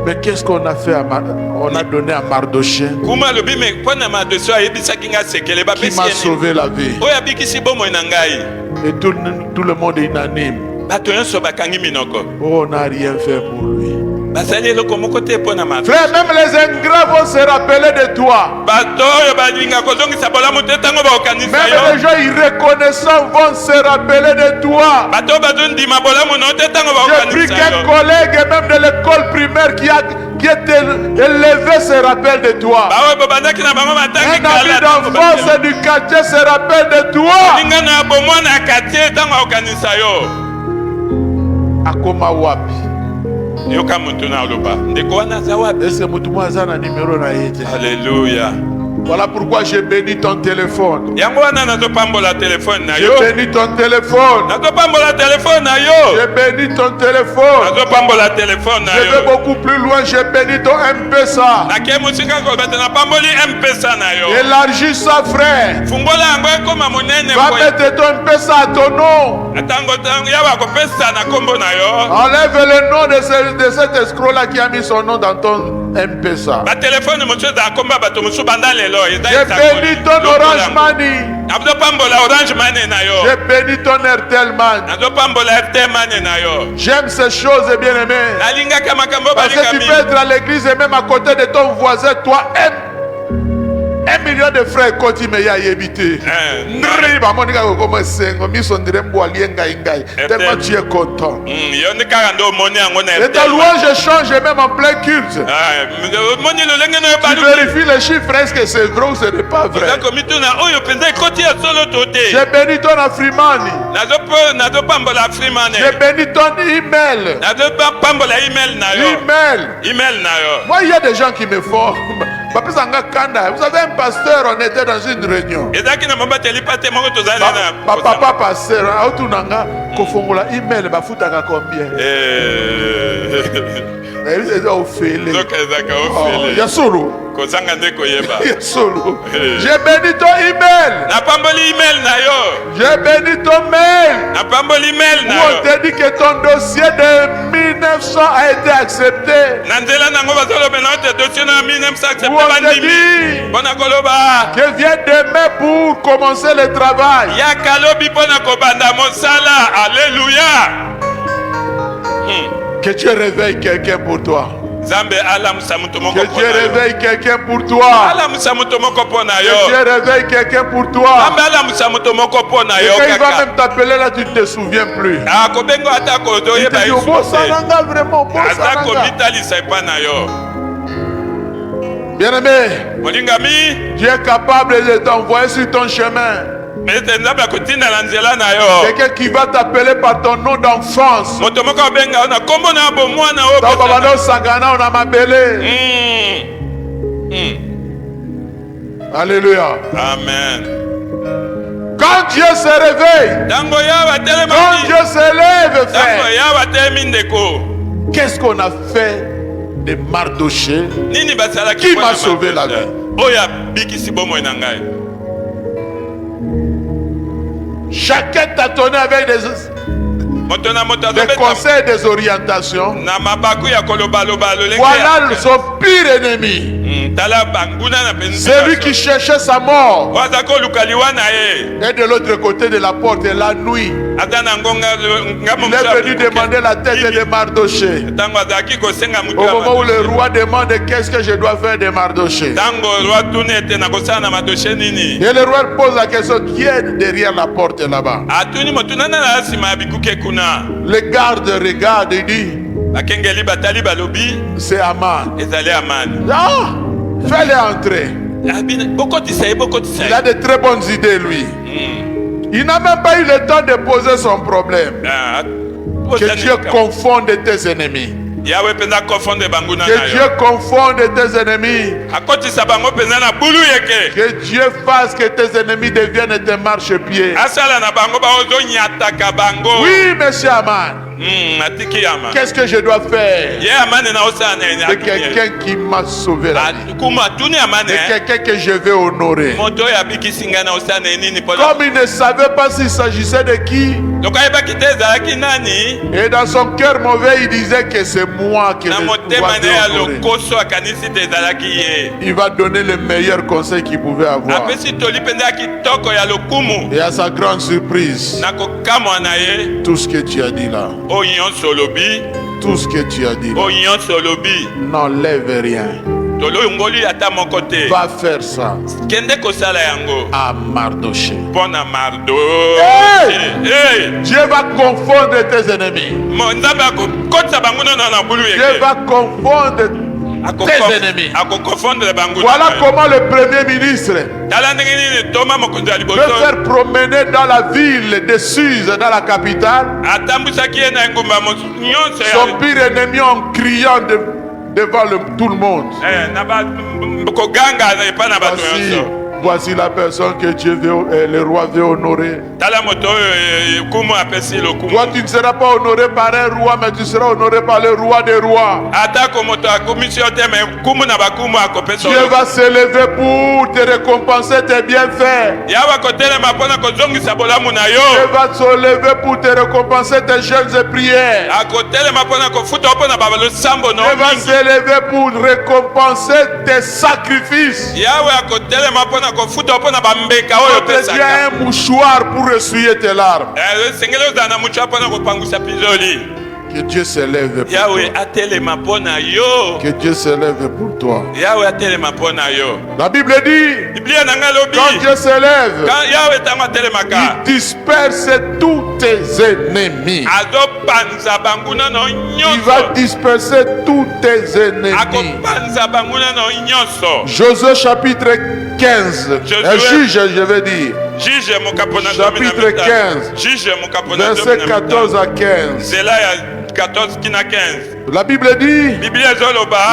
Mais qu'est-ce qu'on a fait on a donné à Mardoché Kuma alobi me mpo na madose ayebisaki nga sekele qui bapesi m'a ye nini. sauvé la vie. Oyo abikisi bomoi na ngai. Et tout le monde est unanime. Bato nyonso bakangi minoko. Oh, on n'a rien fait pour lui. Basali eloko moko te mpo na mabe. Frère, même les ingrats vont se rappeler de toi. Bato oyo balinga kozongisa bolamu te ntango bakokanisa Même yo. les gens irreconnaissants vont se rappeler de toi. Bato oyo bazondima bolamu na yo te ntango J'ai pris bakokanisa qu'un yo. collègue même de l'école primaire qui était élevé se rappelle de toi. Baoyo bobandaki na bango matangi Un ami d'enfance du quartier se rappelle de toi. lingano ya bomwana ya katie ntango akokanisa yo. Akoma wapi? Yoka mutu na oloba ndeko wana aza wapi? Est-ce que mutu mwaza na numéro na yete? Alléluia. Voilà pourquoi j'ai béni ton téléphone. Yango wana nazopambola telefone na J'ai yo. béni ton téléphone. Nazopambola telefone na yo. J'ai béni ton téléphone. Nazopambola telefone na Je vais yo. beaucoup plus loin. J'ai béni ton M-Pesa. Nake musika ko bete na pamboli M-Pesa na yo. Élargis ça, frère. Fungola yango ekoma monene Va boye. mettre ton M-Pesa à ton nom. Atango tango ya bakopesa na kombo na yo. Enlève le nom de cet escroc-là qui a mis son nom dans ton M-Pesa. Ba telefone mosusu za komba bato mosusu banda lelo. J'ai béni ton Orange Money. Nazopambola Orange Money na yo. J'ai béni ton Airtel Money. Nazopambola Airtel Money na yo. J'aime ces choses, bien-aimé. Nalingaka makambo Parce que tu balingami. peux être à l'église et même à côté de ton voisin, toi, 1 million de frères côté mais ya yebité. Ndri ba monika ko comme sengo miso ndirembo alienga ingai. Tellement tu es content. Yo ne kaka ndo moni yango na Et ta louange change même en plein culte. moni lolenge na yo Tu vérifies les chiffres, est-ce que c'est vrai ou ce n'est pas vrai? Ozako mituna oyo penza ekoti ya solo tote. J'ai béni ton Afrimani. Nazopambola Freeman. J'ai béni ton email. Nazopambola email na yo. Email na yo. Moi, il y a des gens qui me font. Vous avez un pasteur, on était dans une réunion. Ezaki na mabateli pate moko tozali na. Papa pasteur, autunanga kofongola email bafutaka combien? C'est Ophélie. Ezaka Ophélie. Yasulu. Kozanga nde koyeba. Yasulu. J'ai béni ton email. Napamboli email na yo. J'ai béni ton mail. Napamboli email na Où on yo. te dit que ton dossier de 1900 a été accepté. Na nzela nango bazoloba na te dossier na 1900 accepté Où on te bandimi. dit Bona koloba. que viens demain pour commencer le travail. Ya kalobi pona kobanda mosala. Alléluia. Que Dieu réveille quelqu'un pour toi. Zambe ala musamuto moko Que Dieu pona yo. réveille quelqu'un pour toi. Ala musamuto moko pona Que yo. Dieu réveille quelqu'un pour toi. Zambe ala musamuto moko pona Et yo quand il va kaka. même t'appeler là, tu ne te souviens plus. Ah kobengo ata ko do Il te yeba dit, isu. bon, ça n'a vraiment, bon, Ata ça ko n'a. bitalisa epana yo. Bien-aimé, Molingami. Dieu est capable de t'envoyer sur ton chemin. Mais nzambe akotinda na nzela na yo. Quelqu'un qui va t'appeler par ton nom d'enfance. Moto moko abenga na kombo na bomwana o. Donc, on va sangana, on a mabélé. Alléluia. Amen. Quand Dieu se réveille, Tango ya quand batelema. Dieu se lève, Tango frère, ya batelemi ndeko. qu'est-ce qu'on a fait de Mardoché? Nini basalaki Qui mpona m'a sauvé la Mardoché? vie? Oyo abikisi bomoi na ngai. Chacun tâtonnait avec Moto na moto des azobeta conseils, des orientations. na mabaku ya kolobaloba lolenge. Voilà son pire ennemi. Tala banguna na penzi. Celui qui cherchait sa mort. Waza koluka liwa na ye. Et de l'autre côté de la porte, la nuit, Aza na ngonga ngamo il est venu demander la tête de Mardoché. Tango azaki kosenga mutu Au ya moment où le Mardoché. roi demande qu'est-ce que je dois faire de Mardoché. Tango roi tune ete na kosala na Mardoché nini. Et le roi pose la question, qui est derrière la porte là-bas? Atuni motu nana na nsima ya bikuke kuna. Le garde regarde et dit, Bakengeli batali balobi c'est Aman. ezali amani. Ah, fais-le entrer. Bokotisa ye bokotisa Il ye. a de très bonnes idées, lui. Il n'a même pas eu le temps de poser son problème. Que Dieu confonde tes ennemis. Yawe penza confondre banguna Que na Dieu yo. confonde tes ennemis. Akotisa bango penza na bulu yeke. Que Dieu fasse que tes ennemis deviennent tes marchepieds. Asala na bango ba ozonyataka bango. Oui, monsieur Aman. Atiki yama. Qu'est-ce que je dois faire? Ye amani na osala na C'est quelqu'un qui m'a sauvé la vie. Kuma tuni amani. C'est quelqu'un que je vais honorer. Moto ya bikisi nga na osala na nini pona. Comme il ne savait pas s'il s'agissait de qui, Donc ayebaki te ezalaki nani. et dans son cœur mauvais, il disait que c'est moi qui Na vais motema pouvoir na ya te honorer. lokoso akanisi te ezalaki ye. Il va donner le meilleur conseil qu'il pouvait avoir. Apesi toli penza ya kitoko ya lokumu. Et à sa grande surprise, Na kokamwa na ye. tout ce que tu as dit là, Oyo nyonso olobi. tout ce que tu as dit là, Oyo nyonso olobi. n'enlève rien. Toloyongoli ata moko te. Va faire ça Kende kosala yango. à Mardoché. Mpona Mardo. Hey! Dieu va confondre tes ennemis. Nzambe akokotisa bango na bulu Dieu yeke. va confondre tes ennemis. Akokofondre bango. Voilà comment le premier ministre Tala ndenge nini toma mokonzi ya peut liboso. faire promener dans la ville de Suse, dans la capitale, Atambwisaki ye na engumba nyonso son ya. pire ennemi en criant devant tout le monde. Voici la personne que Dieu veut, le roi veut honorer. Toi, tu ne seras pas honoré par un roi, mais tu seras honoré par le roi des rois. Dieu va s'élever pour te récompenser tes bienfaits. Dieu va s'élever pour te récompenser tes jeûnes et prières. Dieu va s'élever pour récompenser tes sacrifices. Tu deviens un mouchoir pour essuyer tes larmes. Que Dieu s'élève pour toi. Que Dieu s'élève pour toi. La Bible dit, quand Dieu s'élève, il disperse tous tes ennemis. Il va disperser tous tes ennemis. Josué chapitre 15. Juge, je veux dire. Chapitre 15. Verset 14 à 15. 14 qui n'a 15. La Bible dit,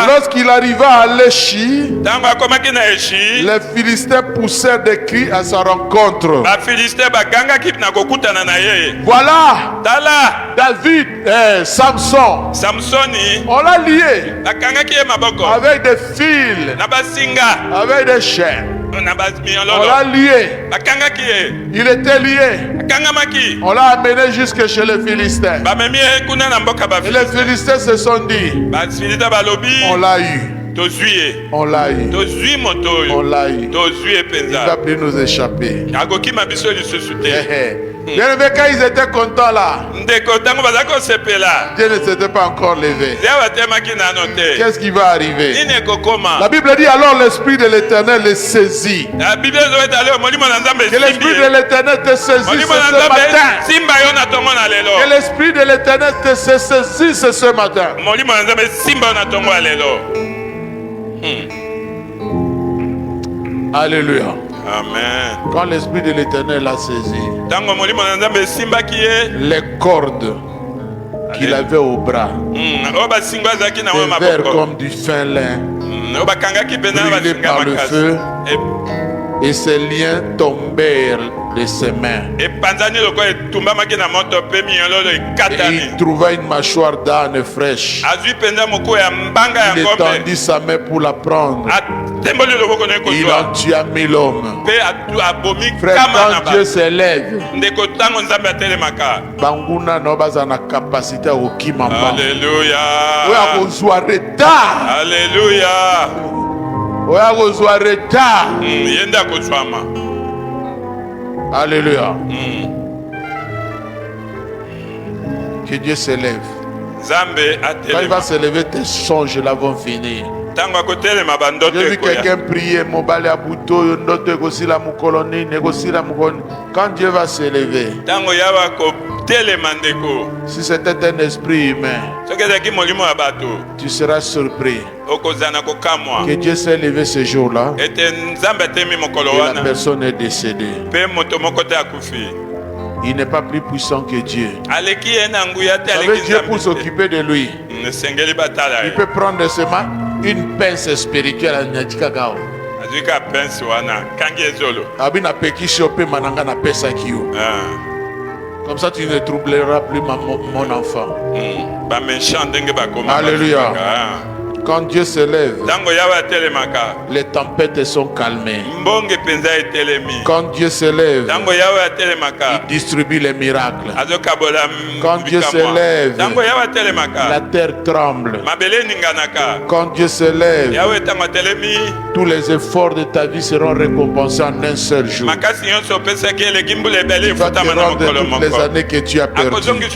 lorsqu'il arriva à Léchi, les Philistins poussèrent des cris à sa rencontre. Voilà, David, Samson, on l'a lié avec des fils, avec des chaînes. On l'a lié. Il était lié. On l'a amené jusque chez les Philistins. Et les Philistins se sont dit, on l'a eu. On l'a eu. On l'a eu. Il va plus nous échapper. Bien aimé, quand ils étaient contents là, Dieu ne s'était pas encore levé. Qu'est-ce qui va arriver? La Bible dit alors l'Esprit de l'Éternel les saisit. Que l'Esprit de l'Éternel te saisisse ce matin. Que l'Esprit de l'Éternel te saisisse ce matin. Alléluia. Amen. Quand l'Esprit de l'Éternel a saisi les cordes qu'il avait au bras, des verres comme du fin lin, brûlés par le feu, et ses liens tombèrent de ses mains. Et il trouva une mâchoire d'âne fraîche. Il étendit sa main pour la prendre. Il en tua 1000 hommes. Frère, quand Dieu s'élève, Banguna no baza na capacité à okimamba. Alléluia. Oya kozwa retard. Alléluia. Oya kozwa retard. Yenda kozwama. Alléluia. Que Dieu s'élève. Quand il va s'élever, tes songes là vont finir. J'ai vu quelqu'un prier, quand Dieu va s'élever, si c'était un esprit humain, tu seras surpris que Dieu s'est élevé ce jour-là et la personne est décédée. Il n'est pas plus puissant que Dieu. Avec Dieu pour s'occuper de lui, il peut prendre seulement une pince spirituelle à Nyachikagao. Comme ça, tu ne troubleras plus mon enfant. Alléluia. Quand Dieu s'élève, les tempêtes sont calmées. Quand Dieu s'élève, il distribue les miracles. Quand Dieu s'élève, la terre tremble. Quand Dieu s'élève, tous les efforts de ta vie seront récompensés en un seul jour. Il va te rendre toutes les années que tu as perdues.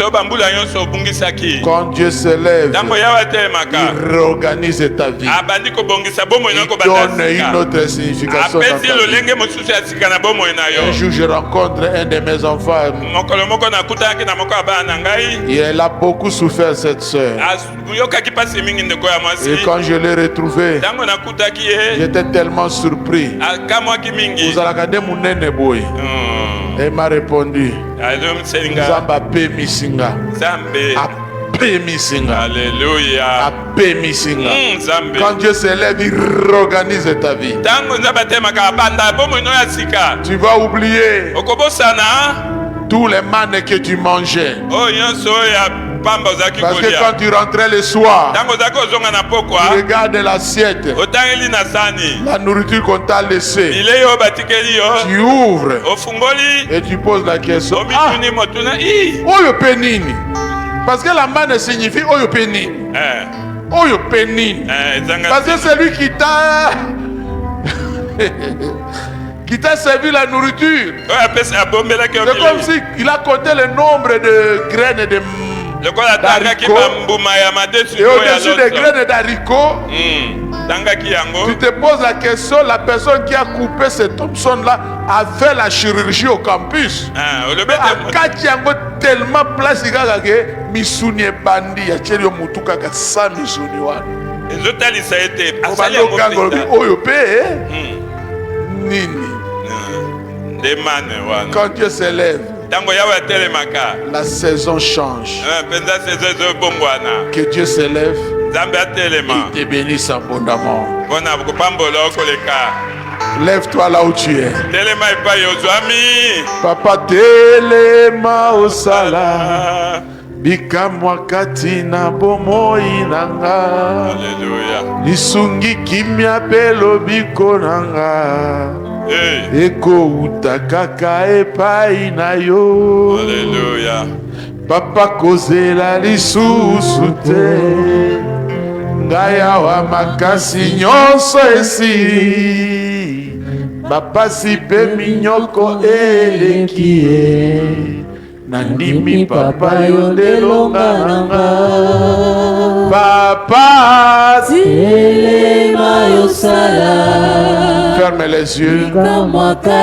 Quand Dieu s'élève, il réorganise ta vie. Il donne une autre signification dans ta vie. Un jour, je rencontre un de mes enfants. Et elle a beaucoup souffert, cette soeur. Et quand je l'ai retrouvée, j'étais tellement surpris. Vous allez regarder mon nene boy. Elle m'a répondu, Zamba pe misinga. Apemisinga. Alléluia. Apemisinga. Nzambe. Quand Dieu s'élève, il réorganise ta vie. Tango nzaba temaka banda bomo no ya sika. Tu vas oublier Okobosana tous les mannes que tu mangeais. oh nyonso ya pamba ozaki Parce que kolia. quand tu rentrais le soir, Tango ozaki ozonga na tu pokwa regardes l'assiette, otangeli na sani la nourriture qu'on t'a laissée. bilei oyo batikeli yo Tu ouvres ofungoli et tu poses la question. Ah, omituni motuna i oyo penini. Parce que la manne signifie oyo penini. Oyo penini. ezanga Parce que c'est lui qui t'a qui t'a servi la nourriture. oyo apesa abombelaki yo C'est comme bilei si il a compté le nombre de graines et de lokola atangaki bambuma ya madesu et oyo ya au-dessus des loso graines d'haricots, tangaki yango tu te poses la question, la personne qui a coupé cette Thompson-là a fait la chirurgie au campus. olobete Akati yango tellement place kaka ke misuni ebandi ya tieli yo mutu kaka sa misuni wana. ezotalisa ete asali Obandi yango okanga olobi mpenza. oyo pe nini. nde mane wana Quand Dieu s'élève, ntango yawe atelemaka la saison change. mpenza sezo ezobongwana Que Dieu s'élève, nzambe atelema il te bénisse abondamment. mpona kopambola okoleka Lève-toi là où tu es. telema epai ozwami Papa telema osala bikamwa kati na bomoi nanga Alléluia. lisungi kimia pe lobiko nanga ekouta kaka epai na yo. Alléluia. Papa kozela lisusu te ngai awa makasi nyonso esi bapasi pe minyoko eleki ye nandimi papa yo ndelonga nanga papa telema yosala ferme les yeux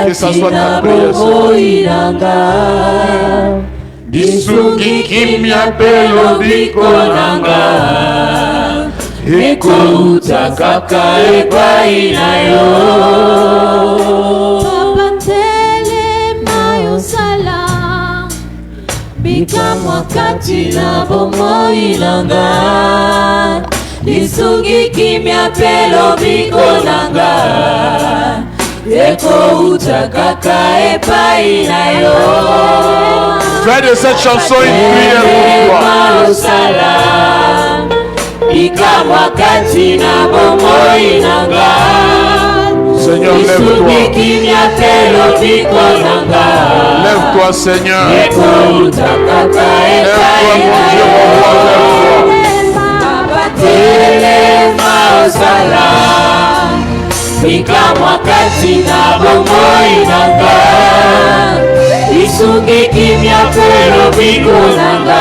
que ça soit ta prière nanga lisungi kimia pe lobiko nanga ekouta kaka epai na yo. Papa telema yosala bikamwa kati na bomoi nanga lisungi kimia pe lobiko nanga ekouta kaka epai na yo. Fais de cette chanson une prière pour toi. Seigneur, lève-toi. Lève-toi, Seigneur. Lève-toi, mon Dieu, mon roi. bikamwa kati na bomoi nanga lisungi kimia pe lobiko nanga